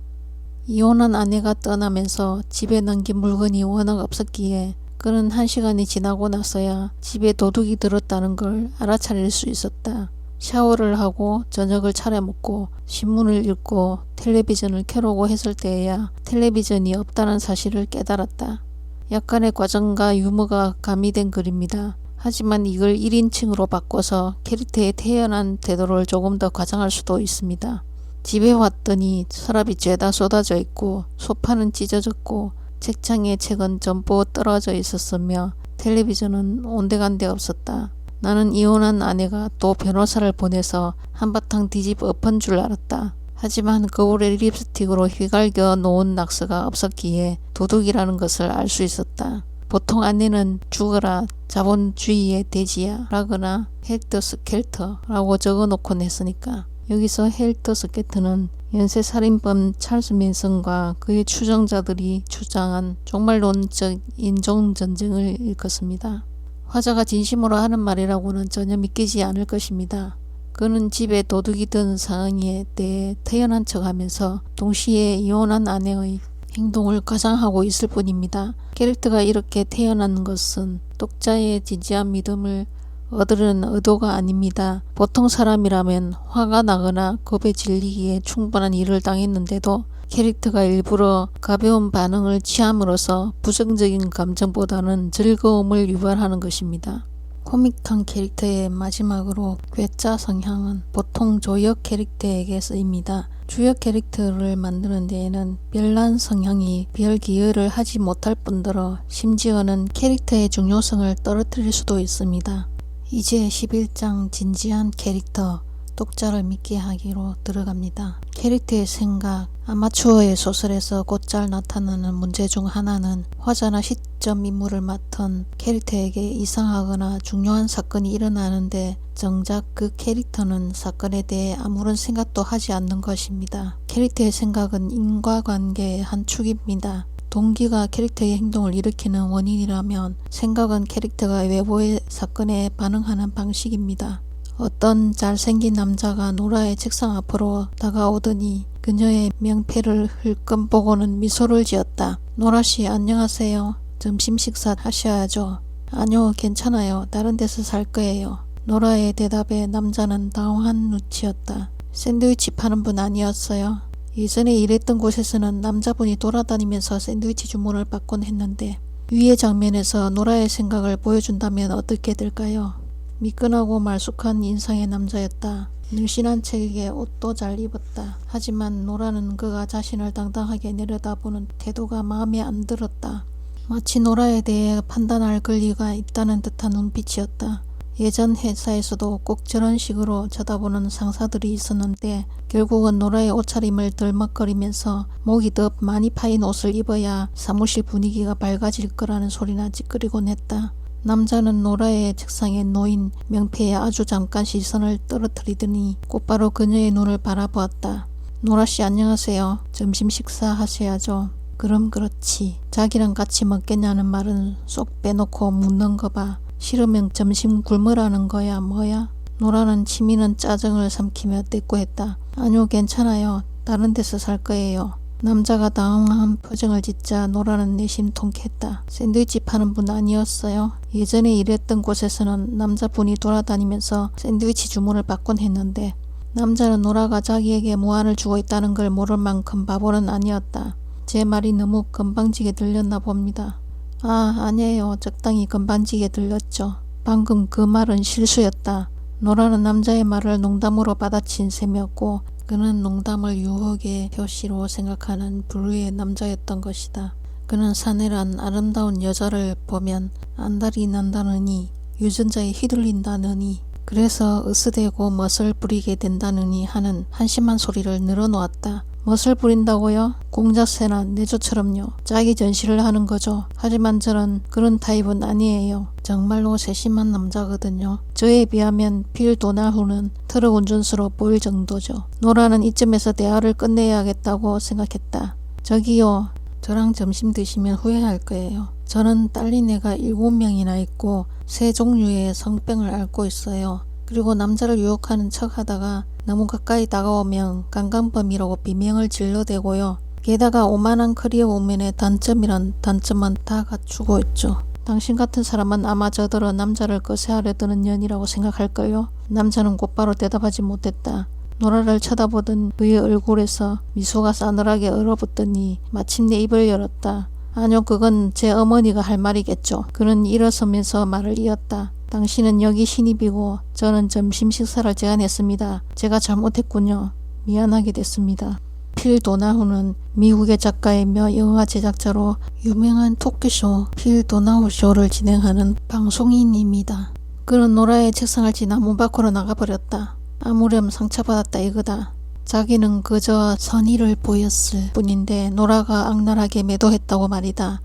이혼한 아내가 떠나면서 집에 남긴 물건이 워낙 없었기에 그는 1시간이 지나고 나서야 집에 도둑이 들었다는 걸 알아차릴 수 있었다. 샤워를 하고 저녁을 차려 먹고 신문을 읽고 텔레비전을 켜려고 했을 때에야 텔레비전이 없다는 사실을 깨달았다. 약간의 과정과 유머가 가미된 글입니다. 하지만 이걸 1인칭으로 바꿔서 캐릭터의 태연한 태도를 조금 더 과장할 수도 있습니다. 집에 왔더니 서랍이 죄다 쏟아져 있고 소파는 찢어졌고 책장에 책은 전부 떨어져 있었으며 텔레비전은 온데간데 없었다. 나는 이혼한 아내가 또 변호사를 보내서 한바탕 뒤집어 엎은 줄 알았다. 하지만 거울에 립스틱으로 휘갈겨 놓은 낙서가 없었기에 도둑이라는 것을 알 수 있었다. 보통 아내는 죽어라 자본주의의 돼지야 라거나 헬터 스켈터 라고 적어놓곤 했으니까 여기서 헬터 스켈터는 연쇄살인범 찰스 맨슨과 그의 추종자들이 주장한 종말론적 인종전쟁을 일컫습니다. 화자가 진심으로 하는 말이라고는 전혀 믿기지 않을 것입니다. 그는 집에 도둑이 든 상황에 대해 태연한 척하면서 동시에 이혼한 아내의 행동을 과장하고 있을 뿐입니다. 캐릭터가 이렇게 태연한 것은 독자의 진지한 믿음을 얻으려는 의도가 아닙니다. 보통 사람이라면 화가 나거나 겁에 질리기에 충분한 일을 당했는데도 캐릭터가 일부러 가벼운 반응을 취함으로써 부정적인 감정보다는 즐거움을 유발하는 것입니다. 코믹한 캐릭터의 마지막으로 괴짜 성향은 보통 조역 캐릭터에게 쓰입니다. 주역 캐릭터를 만드는 데에는 별난 성향이 별 기여를 하지 못할 뿐더러 심지어는 캐릭터의 중요성을 떨어뜨릴 수도 있습니다. 이제 11장 진지한 캐릭터 독자를 믿게 하기로 들어갑니다. 캐릭터의 생각, 아마추어의 소설에서 곧잘 나타나는 문제 중 하나는 화자나 시점 인물을 맡은 캐릭터에게 이상하거나 중요한 사건이 일어나는데 정작 그 캐릭터는 사건에 대해 아무런 생각도 하지 않는 것입니다. 캐릭터의 생각은 인과관계의 한 축입니다. 동기가 캐릭터의 행동을 일으키는 원인이라면 생각은 캐릭터가 외부의 사건에 반응하는 방식입니다. 어떤 잘생긴 남자가 노라의 책상 앞으로 다가오더니 그녀의 명패를 흘끔 보고는 미소를 지었다. 노라씨 안녕하세요. 점심 식사 하셔야죠. 아니요 괜찮아요. 다른 데서 살 거예요. 노라의 대답에 남자는 당황한 눈치였다. 샌드위치 파는 분 아니었어요? 예전에 일했던 곳에서는 남자분이 돌아다니면서 샌드위치 주문을 받곤 했는데 위의 장면에서 노라의 생각을 보여준다면 어떻게 될까요? 미끈하고 말쑥한 인상의 남자였다. 늘씬한 체격에 옷도 잘 입었다. 하지만 노라는 그가 자신을 당당하게 내려다보는 태도가 마음에 안 들었다. 마치 노라에 대해 판단할 권리가 있다는 듯한 눈빛이었다. 예전 회사에서도 꼭 저런 식으로 쳐다보는 상사들이 있었는데 결국은 노라의 옷차림을 덜먹거리면서 목이 더 많이 파인 옷을 입어야 사무실 분위기가 밝아질 거라는 소리나 찌끄리곤 했다. 남자는 노라의 책상에 놓인 명패에 아주 잠깐 시선을 떨어뜨리더니 곧바로 그녀의 눈을 바라보았다. 노라씨 안녕하세요. 점심 식사 하셔야죠. 그럼 그렇지. 자기랑 같이 먹겠냐는 말은 쏙 빼놓고 묻는 거 봐. 싫으면 점심 굶으라는 거야 뭐야? 노라는 치미는 짜증을 삼키며 대꾸했다. 아니요 괜찮아요. 다른 데서 살 거예요. 남자가 당황한 표정을 짓자 노라는 내심 통쾌했다. 샌드위치 파는 분 아니었어요? 예전에 일했던 곳에서는 남자분이 돌아다니면서 샌드위치 주문을 받곤 했는데 남자는 노라가 자기에게 무안을 주고 있다는 걸 모를 만큼 바보는 아니었다. 제 말이 너무 건방지게 들렸나 봅니다. 아니에요. 적당히 건방지게 들렸죠. 방금 그 말은 실수였다. 노라는 남자의 말을 농담으로 받아친 셈이었고 그는 농담을 유혹의 표시로 생각하는 부류의 남자였던 것이다. 그는 사내란 아름다운 여자를 보면 안달이 난다느니 유전자에 휘둘린다느니 그래서 으스대고 멋을 부리게 된다느니 하는 한심한 소리를 늘어놓았다. 멋을 부린다고요? 공작새나 내조처럼요. 자기 전시를 하는 거죠. 하지만 저는 그런 타입은 아니에요. 정말로 세심한 남자거든요. 저에 비하면 빌 도나후는 트럭 운전수로 보일 정도죠. 노라는 이쯤에서 대화를 끝내야겠다고 생각했다. 저기요. 저랑 점심 드시면 후회할 거예요. 저는 딸린 애가 7명이나 있고 3종류의 성병을 앓고 있어요. 그리고 남자를 유혹하는 척 하다가 너무 가까이 다가오면 강간범이라고 비명을 질러대고요. 게다가 오만한 커리어 우먼의 단점이란 단점은 다 갖추고 있죠. 당신 같은 사람은 아마 저더러 남자를 거세하려 드는 년이라고 생각할걸요. 남자는 곧바로 대답하지 못했다. 노라를 쳐다보던 그의 얼굴에서 미소가 싸늘하게 얼어붙더니 마침내 입을 열었다. 아니요, 그건 제 어머니가 할 말이겠죠. 그는 일어서면서 말을 이었다. 당신은 여기 신입이고 저는 점심 식사를 제안했습니다. 제가 잘못했군요. 미안하게 됐습니다. 필 도나후는 미국의 작가이며 영화 제작자로 유명한 토크쇼 필 도나후 쇼를 진행하는 방송인입니다. 그는 노라의 책상을 지나 문 밖으로 나가버렸다. 아무렴 상처받았다 이거다. 자기는 그저 선의를 보였을 뿐인데 노라가 악랄하게 매도했다고 말이다.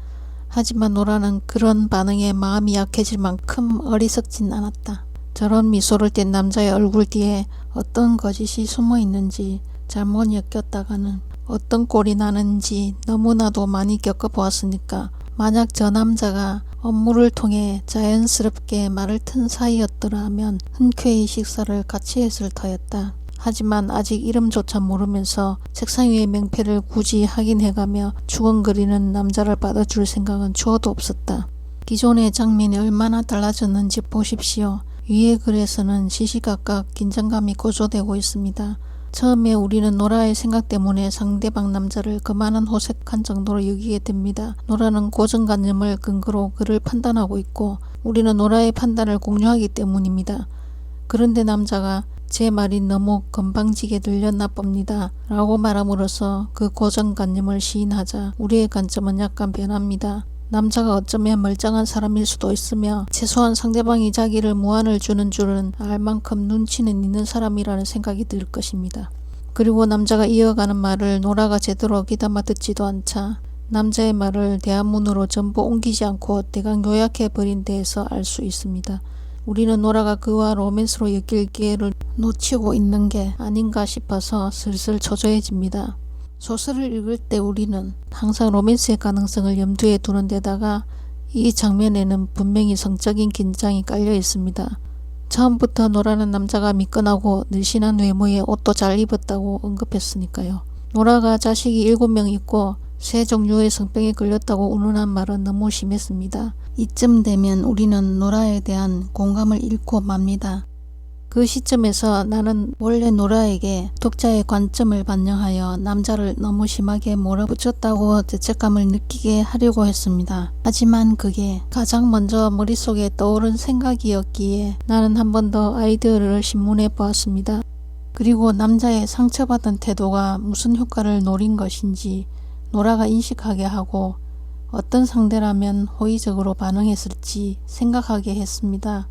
하지만 노라는 그런 반응에 마음이 약해질 만큼 어리석진 않았다. 저런 미소를 띤 남자의 얼굴 뒤에 어떤 거짓이 숨어 있는지 잘못 엮였다가는 어떤 꼴이 나는지 너무나도 많이 겪어보았으니까 만약 저 남자가 업무를 통해 자연스럽게 말을 튼 사이였더라면 흔쾌히 식사를 같이 했을 터였다. 하지만 아직 이름조차 모르면서 책상 위의 명패를 굳이 확인해가며 추궁거리는 남자를 받아줄 생각은 주어도 없었다. 기존의 장면이 얼마나 달라졌는지 보십시오. 위의 글에서는 시시각각 긴장감이 고조되고 있습니다. 처음에 우리는 노라의 생각 때문에 상대방 남자를 그만한 호색한 정도로 여기게 됩니다. 노라는 고정관념을 근거로 그를 판단하고 있고 우리는 노라의 판단을 공유하기 때문입니다. 그런데 남자가 제 말이 너무 건방지게 들렸나 봅니다. 라고 말함으로써 그 고정관념을 시인하자 우리의 관점은 약간 변합니다. 남자가 어쩌면 멀쩡한 사람일 수도 있으며 최소한 상대방이 자기를 무안을 주는 줄은 알 만큼 눈치는 있는 사람이라는 생각이 들 것입니다. 그리고 남자가 이어가는 말을 노라가 제대로 귀담아 듣지도 않자 남자의 말을 대화문으로 전부 옮기지 않고 대강 요약해버린 데에서 알 수 있습니다. 우리는 노라가 그와 로맨스로 엮일 기회를 놓치고 있는 게 아닌가 싶어서 슬슬 초조해집니다. 소설을 읽을 때 우리는 항상 로맨스의 가능성을 염두에 두는 데다가 이 장면에는 분명히 성적인 긴장이 깔려 있습니다. 처음부터 노라는 남자가 미끈하고 늘씬한 외모에 옷도 잘 입었다고 언급했으니까요. 노라가 자식이 7명 있고 3종류의 성병에 걸렸다고 운운한 말은 너무 심했습니다. 이쯤 되면 우리는 노라에 대한 공감을 잃고 맙니다. 그 시점에서 나는 원래 노라에게 독자의 관점을 반영하여 남자를 너무 심하게 몰아붙였다고 죄책감을 느끼게 하려고 했습니다. 하지만 그게 가장 먼저 머릿속에 떠오른 생각이었기에 나는 한 번 더 아이디어를 신문해 보았습니다. 그리고 남자의 상처받은 태도가 무슨 효과를 노린 것인지 노라가 인식하게 하고 어떤 상대라면 호의적으로 반응했을지 생각하게 했습니다.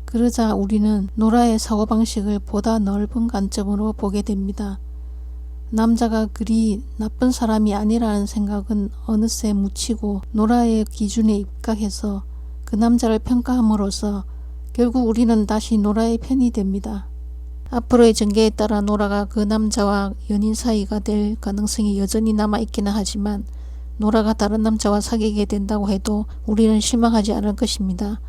그러자 우리는 노라의 사고방식을 보다 넓은 관점으로 보게 됩니다. 남자가 그리 나쁜 사람이 아니라는 생각은 어느새 묻히고 노라의 기준에 입각해서 그 남자를 평가함으로써 결국 우리는 다시 노라의 편이 됩니다. 앞으로의 전개에 따라 노라가 그 남자와 연인 사이가 될 가능성이 여전히 남아있기는 하지만 노라가 다른 남자와 사귀게 된다고 해도 우리는 실망하지 않을 것입니다.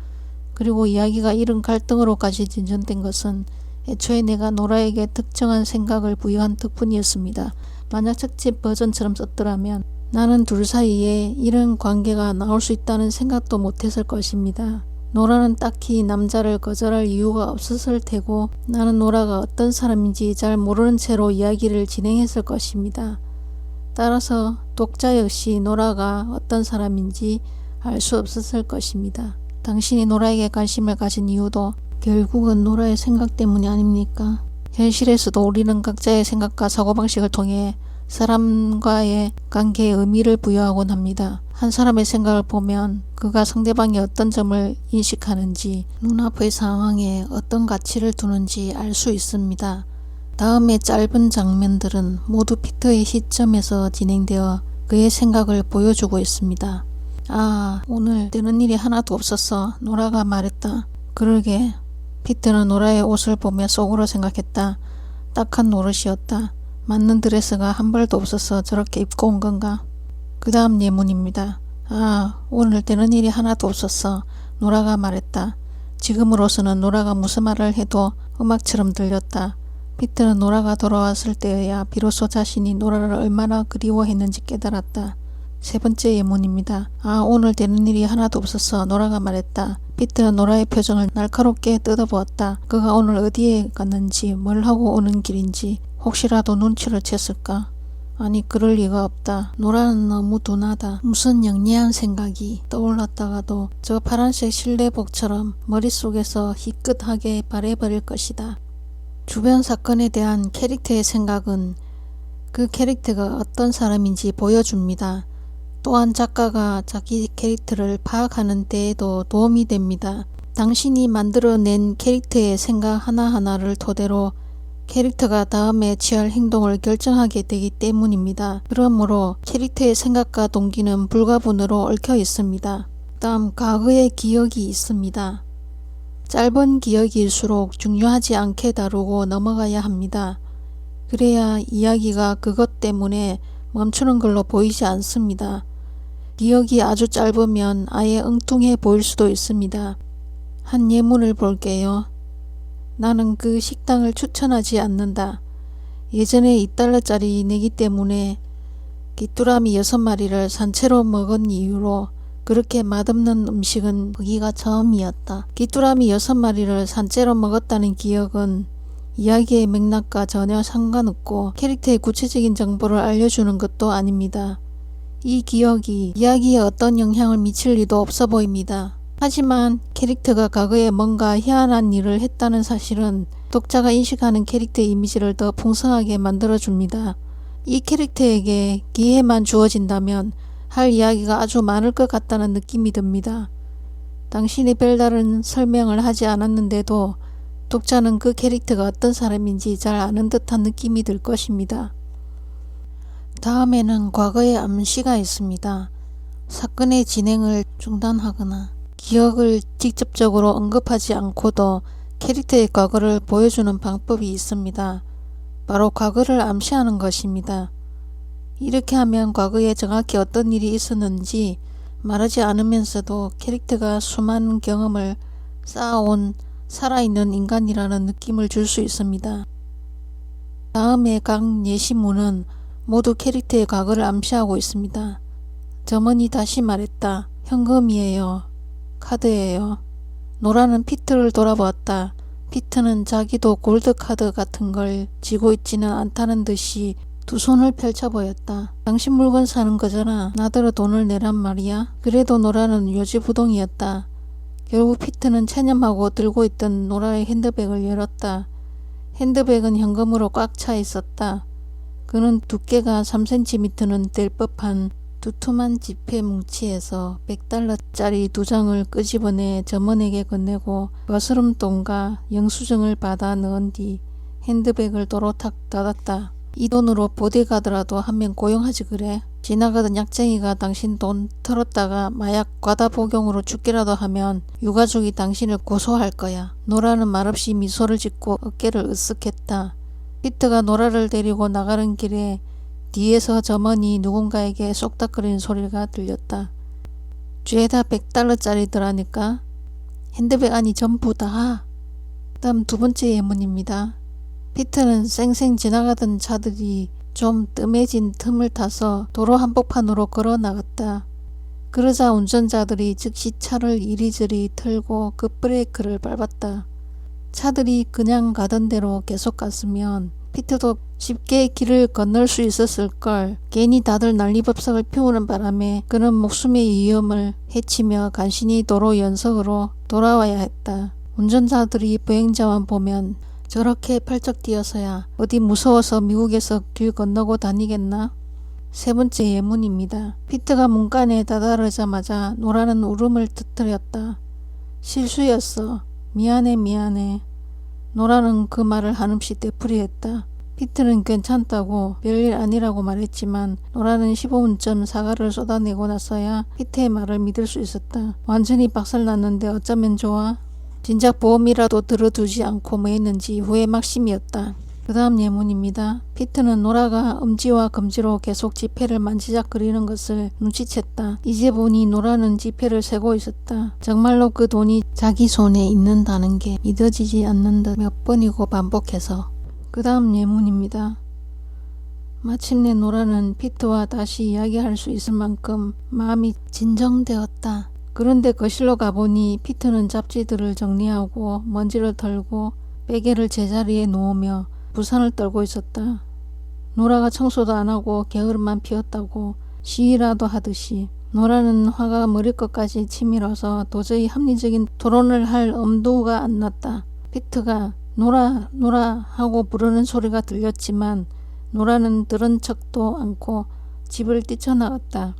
그리고 이야기가 이런 갈등으로까지 진전된 것은 애초에 내가 노라에게 특정한 생각을 부여한 덕분이었습니다. 만약 첫집 버전처럼 썼더라면 나는 둘 사이에 이런 관계가 나올 수 있다는 생각도 못했을 것입니다. 노라는 딱히 남자를 거절할 이유가 없었을 테고 나는 노라가 어떤 사람인지 잘 모르는 채로 이야기를 진행했을 것입니다. 따라서 독자 역시 노라가 어떤 사람인지 알 수 없었을 것입니다. 당신이 노라에게 관심을 가진 이유도 결국은 노라의 생각 때문이 아닙니까? 현실에서도 우리는 각자의 생각과 사고방식을 통해 사람과의 관계에 의미를 부여하곤 합니다. 한 사람의 생각을 보면 그가 상대방이 어떤 점을 인식하는지 눈앞의 상황에 어떤 가치를 두는지 알 수 있습니다. 다음의 짧은 장면들은 모두 피터의 시점에서 진행되어 그의 생각을 보여주고 있습니다. 아, 오늘 되는 일이 하나도 없었어. 노라가 말했다. 그러게. 피터는 노라의 옷을 보며 속으로 생각했다. 딱한 노릇이었다. 맞는 드레스가 한 벌도 없어서 저렇게 입고 온 건가? 그 다음 예문입니다. 아, 오늘 되는 일이 하나도 없었어. 노라가 말했다. 지금으로서는 노라가 무슨 말을 해도 음악처럼 들렸다. 피터는 노라가 돌아왔을 때에야 비로소 자신이 노라를 얼마나 그리워했는지 깨달았다. 세 번째 예문입니다. 아, 오늘 되는 일이 하나도 없었어. 노라가 말했다. 피터는 노라의 표정을 날카롭게 뜯어보았다. 그가 오늘 어디에 갔는지 뭘 하고 오는 길인지 혹시라도 눈치를 챘을까? 아니, 그럴 리가 없다. 노라는 너무 둔하다. 무슨 영리한 생각이 떠올랐다가도 저 파란색 실내복처럼 머릿속에서 희끗하게 발해버릴 것이다. 주변 사건에 대한 캐릭터의 생각은 그 캐릭터가 어떤 사람인지 보여줍니다. 또한 작가가 자기 캐릭터를 파악하는 데에도 도움이 됩니다. 당신이 만들어낸 캐릭터의 생각 하나하나를 토대로 캐릭터가 다음에 취할 행동을 결정하게 되기 때문입니다. 그러므로 캐릭터의 생각과 동기는 불가분으로 얽혀 있습니다. 다음, 과거의 기억이 있습니다. 짧은 기억일수록 중요하지 않게 다루고 넘어가야 합니다. 그래야 이야기가 그것 때문에 멈추는 걸로 보이지 않습니다. 기억이 아주 짧으면 아예 엉뚱해 보일 수도 있습니다. 한 예문을 볼게요. 나는 그 식당을 추천하지 않는다. 예전에 2달러짜리 내기 때문에 귀뚜라미 6마리를 산채로 먹은 이유로 그렇게 맛없는 음식은 보기가 처음이었다. 귀뚜라미 6마리를 산채로 먹었다는 기억은 이야기의 맥락과 전혀 상관없고 캐릭터의 구체적인 정보를 알려주는 것도 아닙니다. 이 기억이 이야기에 어떤 영향을 미칠 리도 없어 보입니다. 하지만 캐릭터가 과거에 뭔가 희한한 일을 했다는 사실은 독자가 인식하는 캐릭터의 이미지를 더 풍성하게 만들어줍니다. 이 캐릭터에게 기회만 주어진다면 할 이야기가 아주 많을 것 같다는 느낌이 듭니다. 당신이 별다른 설명을 하지 않았는데도 독자는 그 캐릭터가 어떤 사람인지 잘 아는 듯한 느낌이 들 것입니다. 다음에는 과거의 암시가 있습니다. 사건의 진행을 중단하거나 기억을 직접적으로 언급하지 않고도 캐릭터의 과거를 보여주는 방법이 있습니다. 바로 과거를 암시하는 것입니다. 이렇게 하면 과거에 정확히 어떤 일이 있었는지 말하지 않으면서도 캐릭터가 수많은 경험을 쌓아온 살아있는 인간이라는 느낌을 줄 수 있습니다. 다음의 각 예시문은 모두 캐릭터의 과거를 암시하고 있습니다. 점원이 다시 말했다. 현금이에요. 카드예요. 노라는 피트를 돌아보았다. 피트는 자기도 골드카드 같은 걸 쥐고 있지는 않다는 듯이 두 손을 펼쳐 보였다. 당신 물건 사는 거잖아. 나더러 돈을 내란 말이야. 그래도 노라는 요지부동이었다. 결국 피트는 체념하고 들고 있던 노라의 핸드백을 열었다. 핸드백은 현금으로 꽉 차 있었다. 그는 두께가 3cm는 될 법한 두툼한 지폐 뭉치에서 $100짜리 2장을 끄집어내 점원에게 건네고 거스름돈과 영수증을 받아 넣은 뒤 핸드백을 도로 탁 닫았다. 이 돈으로 보디가드라도 한 명 고용하지 그래. 지나가던 약쟁이가 당신 돈 털었다가 마약 과다 복용으로 죽기라도 하면 유가족이 당신을 고소할 거야. 노라는 말없이 미소를 짓고 어깨를 으쓱했다. 피트가 노라를 데리고 나가는 길에 뒤에서 점원이 누군가에게 쏙닥거리는 소리가 들렸다. 죄다 $100짜리더라니까. 핸드백 안이 전부 다. 다음 두 번째 예문입니다. 피트는 쌩쌩 지나가던 차들이 좀 뜸해진 틈을 타서 도로 한복판으로 걸어 나갔다. 그러자 운전자들이 즉시 차를 이리저리 틀고 급브레이크를 밟았다. 차들이 그냥 가던 대로 계속 갔으면 피트도 쉽게 길을 건널 수 있었을걸. 괜히 다들 난리법석을 피우는 바람에 그는 목숨의 위험을 헤치며 간신히 도로 연석으로 돌아와야 했다. 운전자들이 보행자만 보면 저렇게 펄쩍 뛰어서야 어디 무서워서 미국에서 길 건너고 다니겠나? 세 번째 예문입니다. 피트가 문간에 다다르자마자 노라는 울음을 터뜨렸다. 실수였어. 미안해. 노라는 그 말을 한없이 되풀이했다. 피트는 괜찮다고 별일 아니라고 말했지만 노라는 15분쯤 사과를 쏟아내고 나서야 피트의 말을 믿을 수 있었다. 완전히 박살났는데 어쩌면 좋아? 진작 보험이라도 들어두지 않고 뭐 했는지 후회 막심이었다. 그 다음 예문입니다. 피트는 노라가 엄지와 검지로 계속 지폐를 만지작거리는 것을 눈치챘다. 이제 보니 노라는 지폐를 세고 있었다. 정말로 그 돈이 자기 손에 있는다는 게 믿어지지 않는 듯 몇 번이고 반복해서. 그 다음 예문입니다. 마침내 노라는 피트와 다시 이야기할 수 있을 만큼 마음이 진정되었다. 그런데 거실로 가보니 피트는 잡지들을 정리하고 먼지를 털고 베개를 제자리에 놓으며 부산을 떨고 있었다. 노라가 청소도 안 하고 게으름만 피웠다고 시위라도 하듯이. 노라는 화가 머리끝까지 치밀어서 도저히 합리적인 토론을 할 엄두가 안 났다. 피트가 노라 하고 부르는 소리가 들렸지만 노라는 들은 척도 않고 집을 뛰쳐나갔다.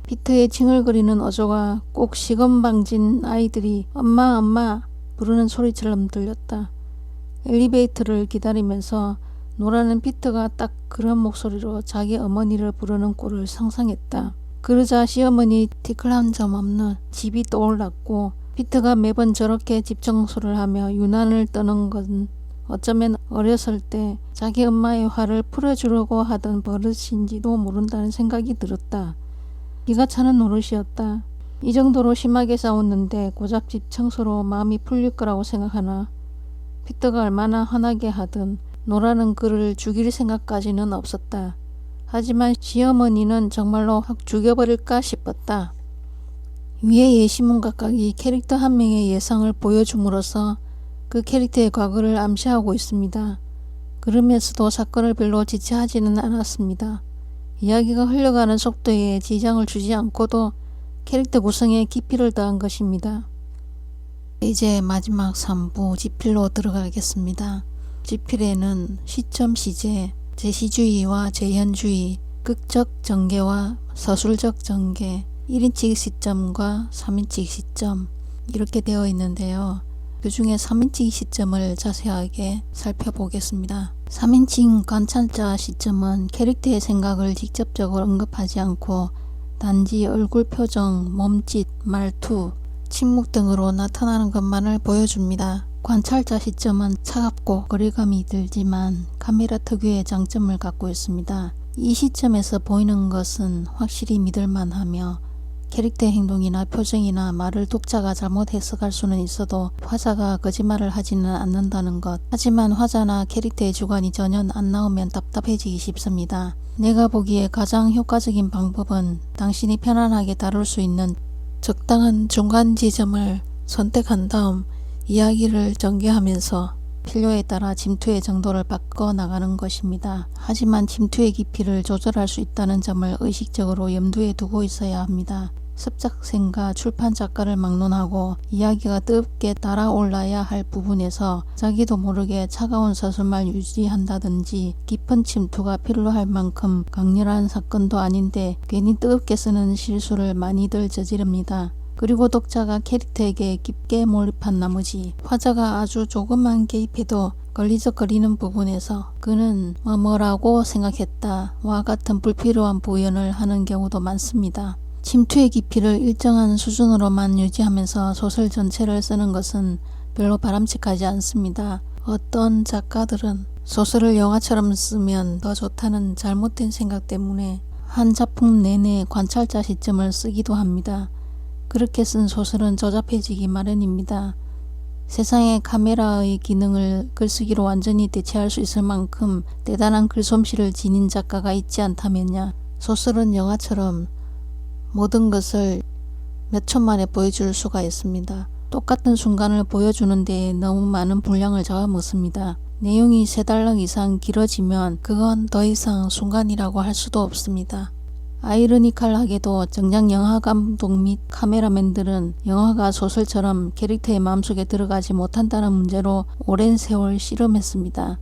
피트의 칭얼거리는 어조가 꼭 시건방진 아이들이 엄마 부르는 소리처럼 들렸다. 엘리베이터를 기다리면서 노라는 피트가 딱 그런 목소리로 자기 어머니를 부르는 꼴을 상상했다. 그러자 시어머니 티끌 한 점 없는 집이 떠올랐고 피트가 매번 저렇게 집 청소를 하며 유난을 떠는 건 어쩌면 어렸을 때 자기 엄마의 화를 풀어주려고 하던 버릇인지도 모른다는 생각이 들었다. 기가 차는 노릇이었다. 이 정도로 심하게 싸웠는데 고작 집 청소로 마음이 풀릴 거라고 생각하나. 피트가 얼마나 화나게 하든 노라는 그를 죽일 생각까지는 없었다. 하지만 시어머니는 정말로 확 죽여버릴까 싶었다. 위의 예시문 각각이 캐릭터 한 명의 예상을 보여줌으로써 그 캐릭터의 과거를 암시하고 있습니다. 그러면서도 사건을 별로 지체하지는 않았습니다. 이야기가 흘러가는 속도에 지장을 주지 않고도 캐릭터 구성에 깊이를 더한 것입니다. 이제 마지막 3부 지필로 들어가겠습니다. 지필에는 시점 시제, 제시주의와 재현주의, 극적 전개와 서술적 전개, 1인칭 시점과 3인칭 시점 이렇게 되어 있는데요. 그 중에 3인칭 시점을 자세하게 살펴보겠습니다. 3인칭 관찰자 시점은 캐릭터의 생각을 직접적으로 언급하지 않고 단지 얼굴 표정, 몸짓, 말투, 침묵 등으로 나타나는 것만을 보여줍니다. 관찰자 시점은 차갑고 거리감이 들지만 카메라 특유의 장점을 갖고 있습니다. 이 시점에서 보이는 것은 확실히 믿을만하며 캐릭터의 행동이나 표정이나 말을 독자가 잘못 해석할 수는 있어도 화자가 거짓말을 하지는 않는다는 것. 하지만 화자나 캐릭터의 주관이 전혀 안 나오면 답답해지기 쉽습니다. 내가 보기에 가장 효과적인 방법은 당신이 편안하게 다룰 수 있는 적당한 중간 지점을 선택한 다음 이야기를 전개하면서 필요에 따라 침투의 정도를 바꿔 나가는 것입니다. 하지만 침투의 깊이를 조절할 수 있다는 점을 의식적으로 염두에 두고 있어야 합니다. 습작생과 출판 작가를 막론하고 이야기가 뜨겁게 달아올라야 할 부분에서 자기도 모르게 차가운 서술만 유지한다든지 깊은 침투가 필요할 만큼 강렬한 사건도 아닌데 괜히 뜨겁게 쓰는 실수를 많이들 저지릅니다. 그리고 독자가 캐릭터에게 깊게 몰입한 나머지 화자가 아주 조금만 개입해도 걸리적거리는 부분에서 그는 뭐라고 생각했다 와 같은 불필요한 부연을 하는 경우도 많습니다. 침투의 깊이를 일정한 수준으로만 유지하면서 소설 전체를 쓰는 것은 별로 바람직하지 않습니다. 어떤 작가들은 소설을 영화처럼 쓰면 더 좋다는 잘못된 생각 때문에 한 작품 내내 관찰자 시점을 쓰기도 합니다. 그렇게 쓴 소설은 조잡해지기 마련입니다. 세상에 카메라의 기능을 글쓰기로 완전히 대체할 수 있을 만큼 대단한 글솜씨를 지닌 작가가 있지 않다면야 소설은 영화처럼 모든 것을 몇 초 만에 보여줄 수가 있습니다. 똑같은 순간을 보여주는 데에 너무 많은 분량을 잡아먹습니다. 내용이 3달락 이상 길어지면 그건 더 이상 순간이라고 할 수도 없습니다. 아이러니컬하게도 정작 영화 감독 및 카메라맨들은 영화가 소설처럼 캐릭터의 마음속에 들어가지 못한다는 문제로 오랜 세월 씨름했습니다.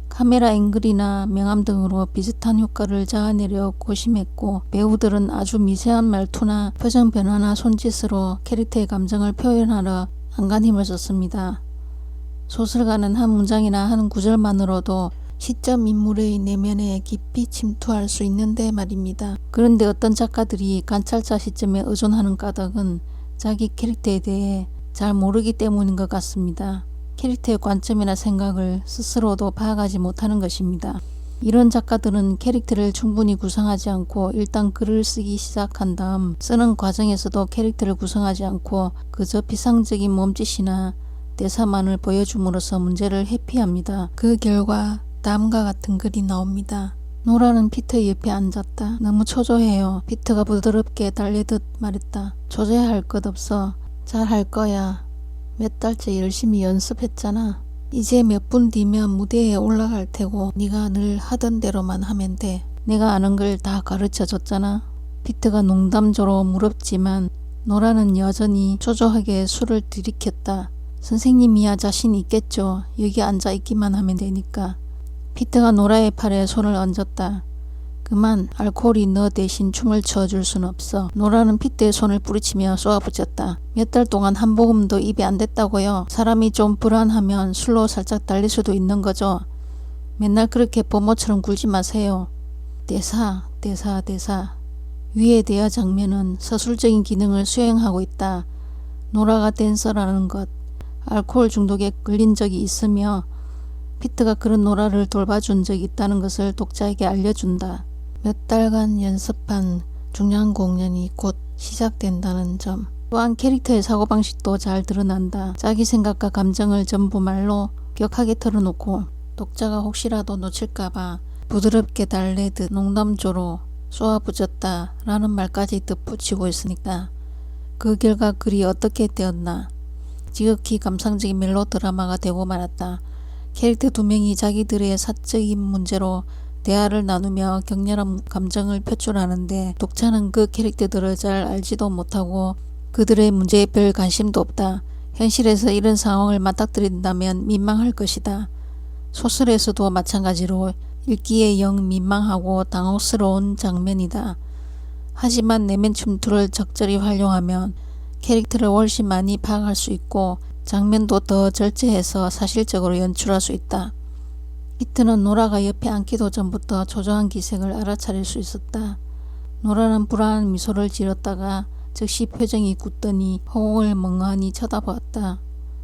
카메라 앵글이나 명암 등으로 비슷한 효과를 자아내려 고심했고 배우들은 아주 미세한 말투나 표정 변화나 손짓으로 캐릭터의 감정을 표현하려 안간 힘을 썼습니다. 소설가는 한 문장이나 한 구절만으로도 시점 인물의 내면에 깊이 침투할 수 있는데 말입니다. 그런데 어떤 작가들이 관찰자 시점에 의존하는 까닭은 자기 캐릭터에 대해 잘 모르기 때문인 것 같습니다. 캐릭터의 관점이나 생각을 스스로도 파악하지 못하는 것입니다. 이런 작가들은 캐릭터를 충분히 구성하지 않고 일단 글을 쓰기 시작한 다음 쓰는 과정에서도 캐릭터를 구성하지 않고 그저 피상적인 몸짓이나 대사만을 보여줌으로써 문제를 회피합니다. 그 결과 다음과 같은 글이 나옵니다. 노라는 피터 옆에 앉았다. 너무 초조해요. 피터가 부드럽게 달래듯 말했다. 초조해할 것 없어. 잘 할 거야. 몇 달째 열심히 연습했잖아. 이제 몇 분 뒤면 무대에 올라갈 테고 네가 늘 하던 대로만 하면 돼. 내가 아는 걸 다 가르쳐 줬잖아. 피터가 농담조로 물었지만 노라는 여전히 초조하게 술을 들이켰다. 선생님이야 자신 있겠죠. 여기 앉아 있기만 하면 되니까. 피터가 노라의 팔에 손을 얹었다. 그만, 알코올이 너 대신 춤을 춰줄 순 없어. 노라는 피터의 손을 뿌리치며 쏘아붙였다. 몇 달 동안 한 모금도 입에 안 댔다고요. 사람이 좀 불안하면 술로 살짝 달릴 수도 있는 거죠. 맨날 그렇게 보모처럼 굴지 마세요. 대사. 위의 대화 장면은 서술적인 기능을 수행하고 있다. 노라가 댄서라는 것, 알코올 중독에 걸린 적이 있으며 피터가 그런 노라를 돌봐준 적이 있다는 것을 독자에게 알려준다. 몇 달간 연습한 중요한 공연이 곧 시작된다는 점. 또한 캐릭터의 사고방식도 잘 드러난다. 자기 생각과 감정을 전부 말로 격하게 털어놓고 독자가 혹시라도 놓칠까봐 부드럽게 달래듯 농담조로 쏘아붙였다 라는 말까지 덧붙이고 있으니까 그 결과 글이 어떻게 되었나. 지극히 감상적인 멜로드라마가 되고 말았다. 캐릭터 2명이 자기들의 사적인 문제로 대화를 나누며 격렬한 감정을 표출하는데 독자는 그 캐릭터들을 잘 알지도 못하고 그들의 문제에 별 관심도 없다. 현실에서 이런 상황을 맞닥뜨린다면 민망할 것이다. 소설에서도 마찬가지로 읽기에 영 민망하고 당혹스러운 장면이다. 하지만 내면 침투를 적절히 활용하면 캐릭터를 훨씬 많이 파악할 수 있고 장면도 더 절제해서 사실적으로 연출할 수 있다. 피트는 노라가 옆에 앉기도 전부터 초조한 기색을 알아차릴 수 있었다. 노라는 불안한 미소를 지었다가 즉시 표정이 굳더니 호응을 멍하니 쳐다보았다.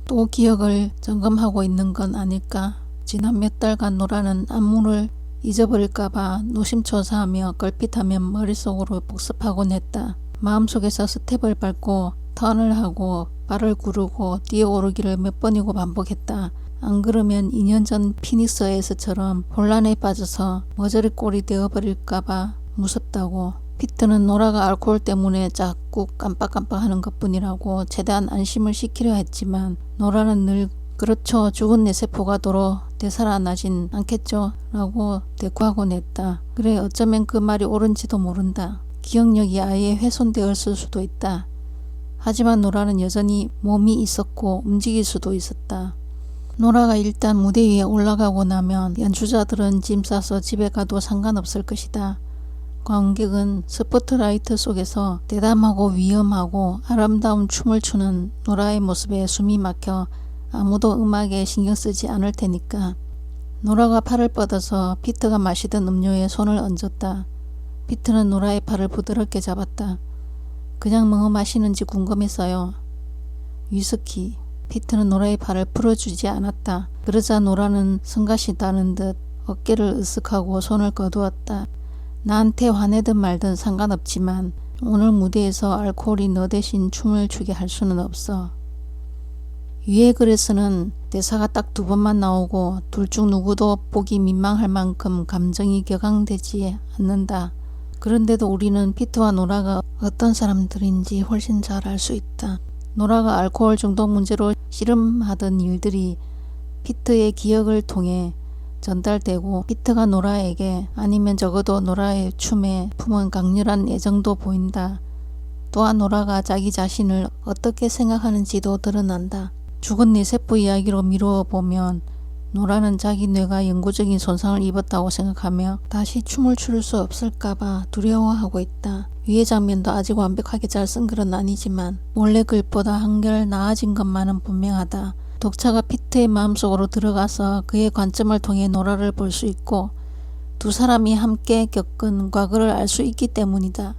또 기억을 점검하고 있는 건 아닐까? 지난 몇 달간 노라는 안무를 잊어버릴까봐 노심초사하며 걸핏하면 머릿속으로 복습하곤 했다. 마음속에서 스텝을 밟고 턴을 하고 발을 구르고 뛰어오르기를 몇 번이고 반복했다. 안 그러면 2년 전 피닉스에서처럼 혼란에 빠져서 머저리 꼴이 되어버릴까봐 무섭다고. 피트는 노라가 알코올 때문에 자꾸 깜빡깜빡하는 것뿐이라고 최대한 안심을 시키려 했지만 노라는 늘 그렇죠. 죽은 내 세포가 도로 되살아나진 않겠죠. 라고 대꾸하곤 했다. 그래, 어쩌면 그 말이 옳은지도 모른다. 기억력이 아예 훼손되었을 수도 있다. 하지만 노라는 여전히 몸이 있었고 움직일 수도 있었다. 노라가 일단 무대 위에 올라가고 나면 연주자들은 짐 싸서 집에 가도 상관없을 것이다. 관객은 스포트라이트 속에서 대담하고 위험하고 아름다운 춤을 추는 노라의 모습에 숨이 막혀 아무도 음악에 신경 쓰지 않을 테니까. 노라가 팔을 뻗어서 피트가 마시던 음료에 손을 얹었다. 피트는 노라의 팔을 부드럽게 잡았다. 그냥 뭐 마시는지 궁금했어요. 위스키. 피트는 노라의 팔을 풀어주지 않았다. 그러자 노라는 성가시다는 듯 어깨를 으쓱하고 손을 거두었다. 나한테 화내든 말든 상관없지만 오늘 무대에서 알코올이 너 대신 춤을 추게 할 수는 없어. 위의 글에서는 대사가 딱 2번만 나오고 둘 중 누구도 보기 민망할 만큼 감정이 격앙되지 않는다. 그런데도 우리는 피트와 노라가 어떤 사람들인지 훨씬 잘 알 수 있다. 노라가 알코올 중독 문제로 씨름하던 일들이 피트의 기억을 통해 전달되고 피트가 노라에게 아니면 적어도 노라의 춤에 품은 강렬한 애정도 보인다. 또한 노라가 자기 자신을 어떻게 생각하는지도 드러난다. 죽은 내 세포 이야기로 미루어 보면 노라는 자기 뇌가 영구적인 손상을 입었다고 생각하며 다시 춤을 출 수 없을까봐 두려워하고 있다. 위의 장면도 아직 완벽하게 잘 쓴 글은 아니지만 원래 글보다 한결 나아진 것만은 분명하다. 독자가 피트의 마음속으로 들어가서 그의 관점을 통해 노라를 볼 수 있고 두 사람이 함께 겪은 과거를 알 수 있기 때문이다.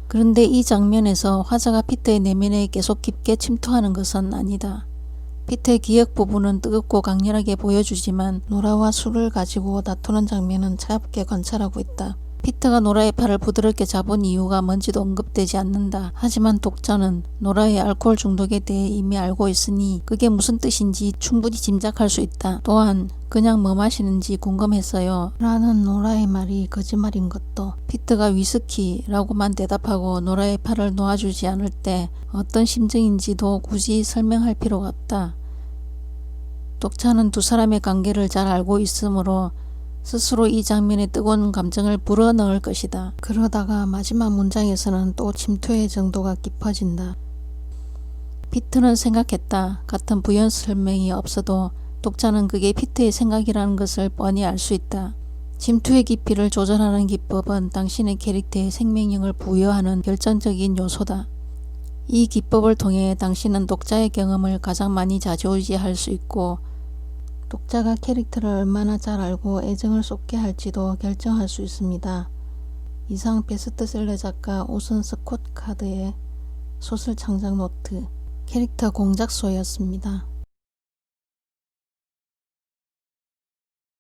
그런데 이 장면에서 화자가 피트의 내면에 계속 깊게 침투하는 것은 아니다. 피트의 기억 부분은 뜨겁고 강렬하게 보여주지만 노라와 술을 가지고 다투는 장면은 차갑게 관찰하고 있다. 피트가 노라의 팔을 부드럽게 잡은 이유가 뭔지도 언급되지 않는다. 하지만 독자는 노라의 알코올 중독에 대해 이미 알고 있으니 그게 무슨 뜻인지 충분히 짐작할 수 있다. 또한 그냥 뭐 마시는지 궁금했어요 라는 노라의 말이 거짓말인 것도, 피트가 위스키라고만 대답하고 노라의 팔을 놓아주지 않을 때 어떤 심정인지도 굳이 설명할 필요가 없다. 독자는 두 사람의 관계를 잘 알고 있으므로 스스로 이 장면에 뜨거운 감정을 불어넣을 것이다. 그러다가 마지막 문장에서는 또 침투의 정도가 깊어진다. 피트는 생각했다. 같은 부연 설명이 없어도 독자는 그게 피트의 생각이라는 것을 뻔히 알 수 있다. 침투의 깊이를 조절하는 기법은 당신의 캐릭터에 생명력을 부여하는 결정적인 요소다. 이 기법을 통해 당신은 독자의 경험을 가장 많이 좌지우지할 수 있고 독자가 캐릭터를 얼마나 잘 알고 애정을 쏟게 할지도 결정할 수 있습니다. 이상 베스트셀러 작가 오슨 스콧 카드의 소설 창작 노트, 캐릭터 공작소였습니다.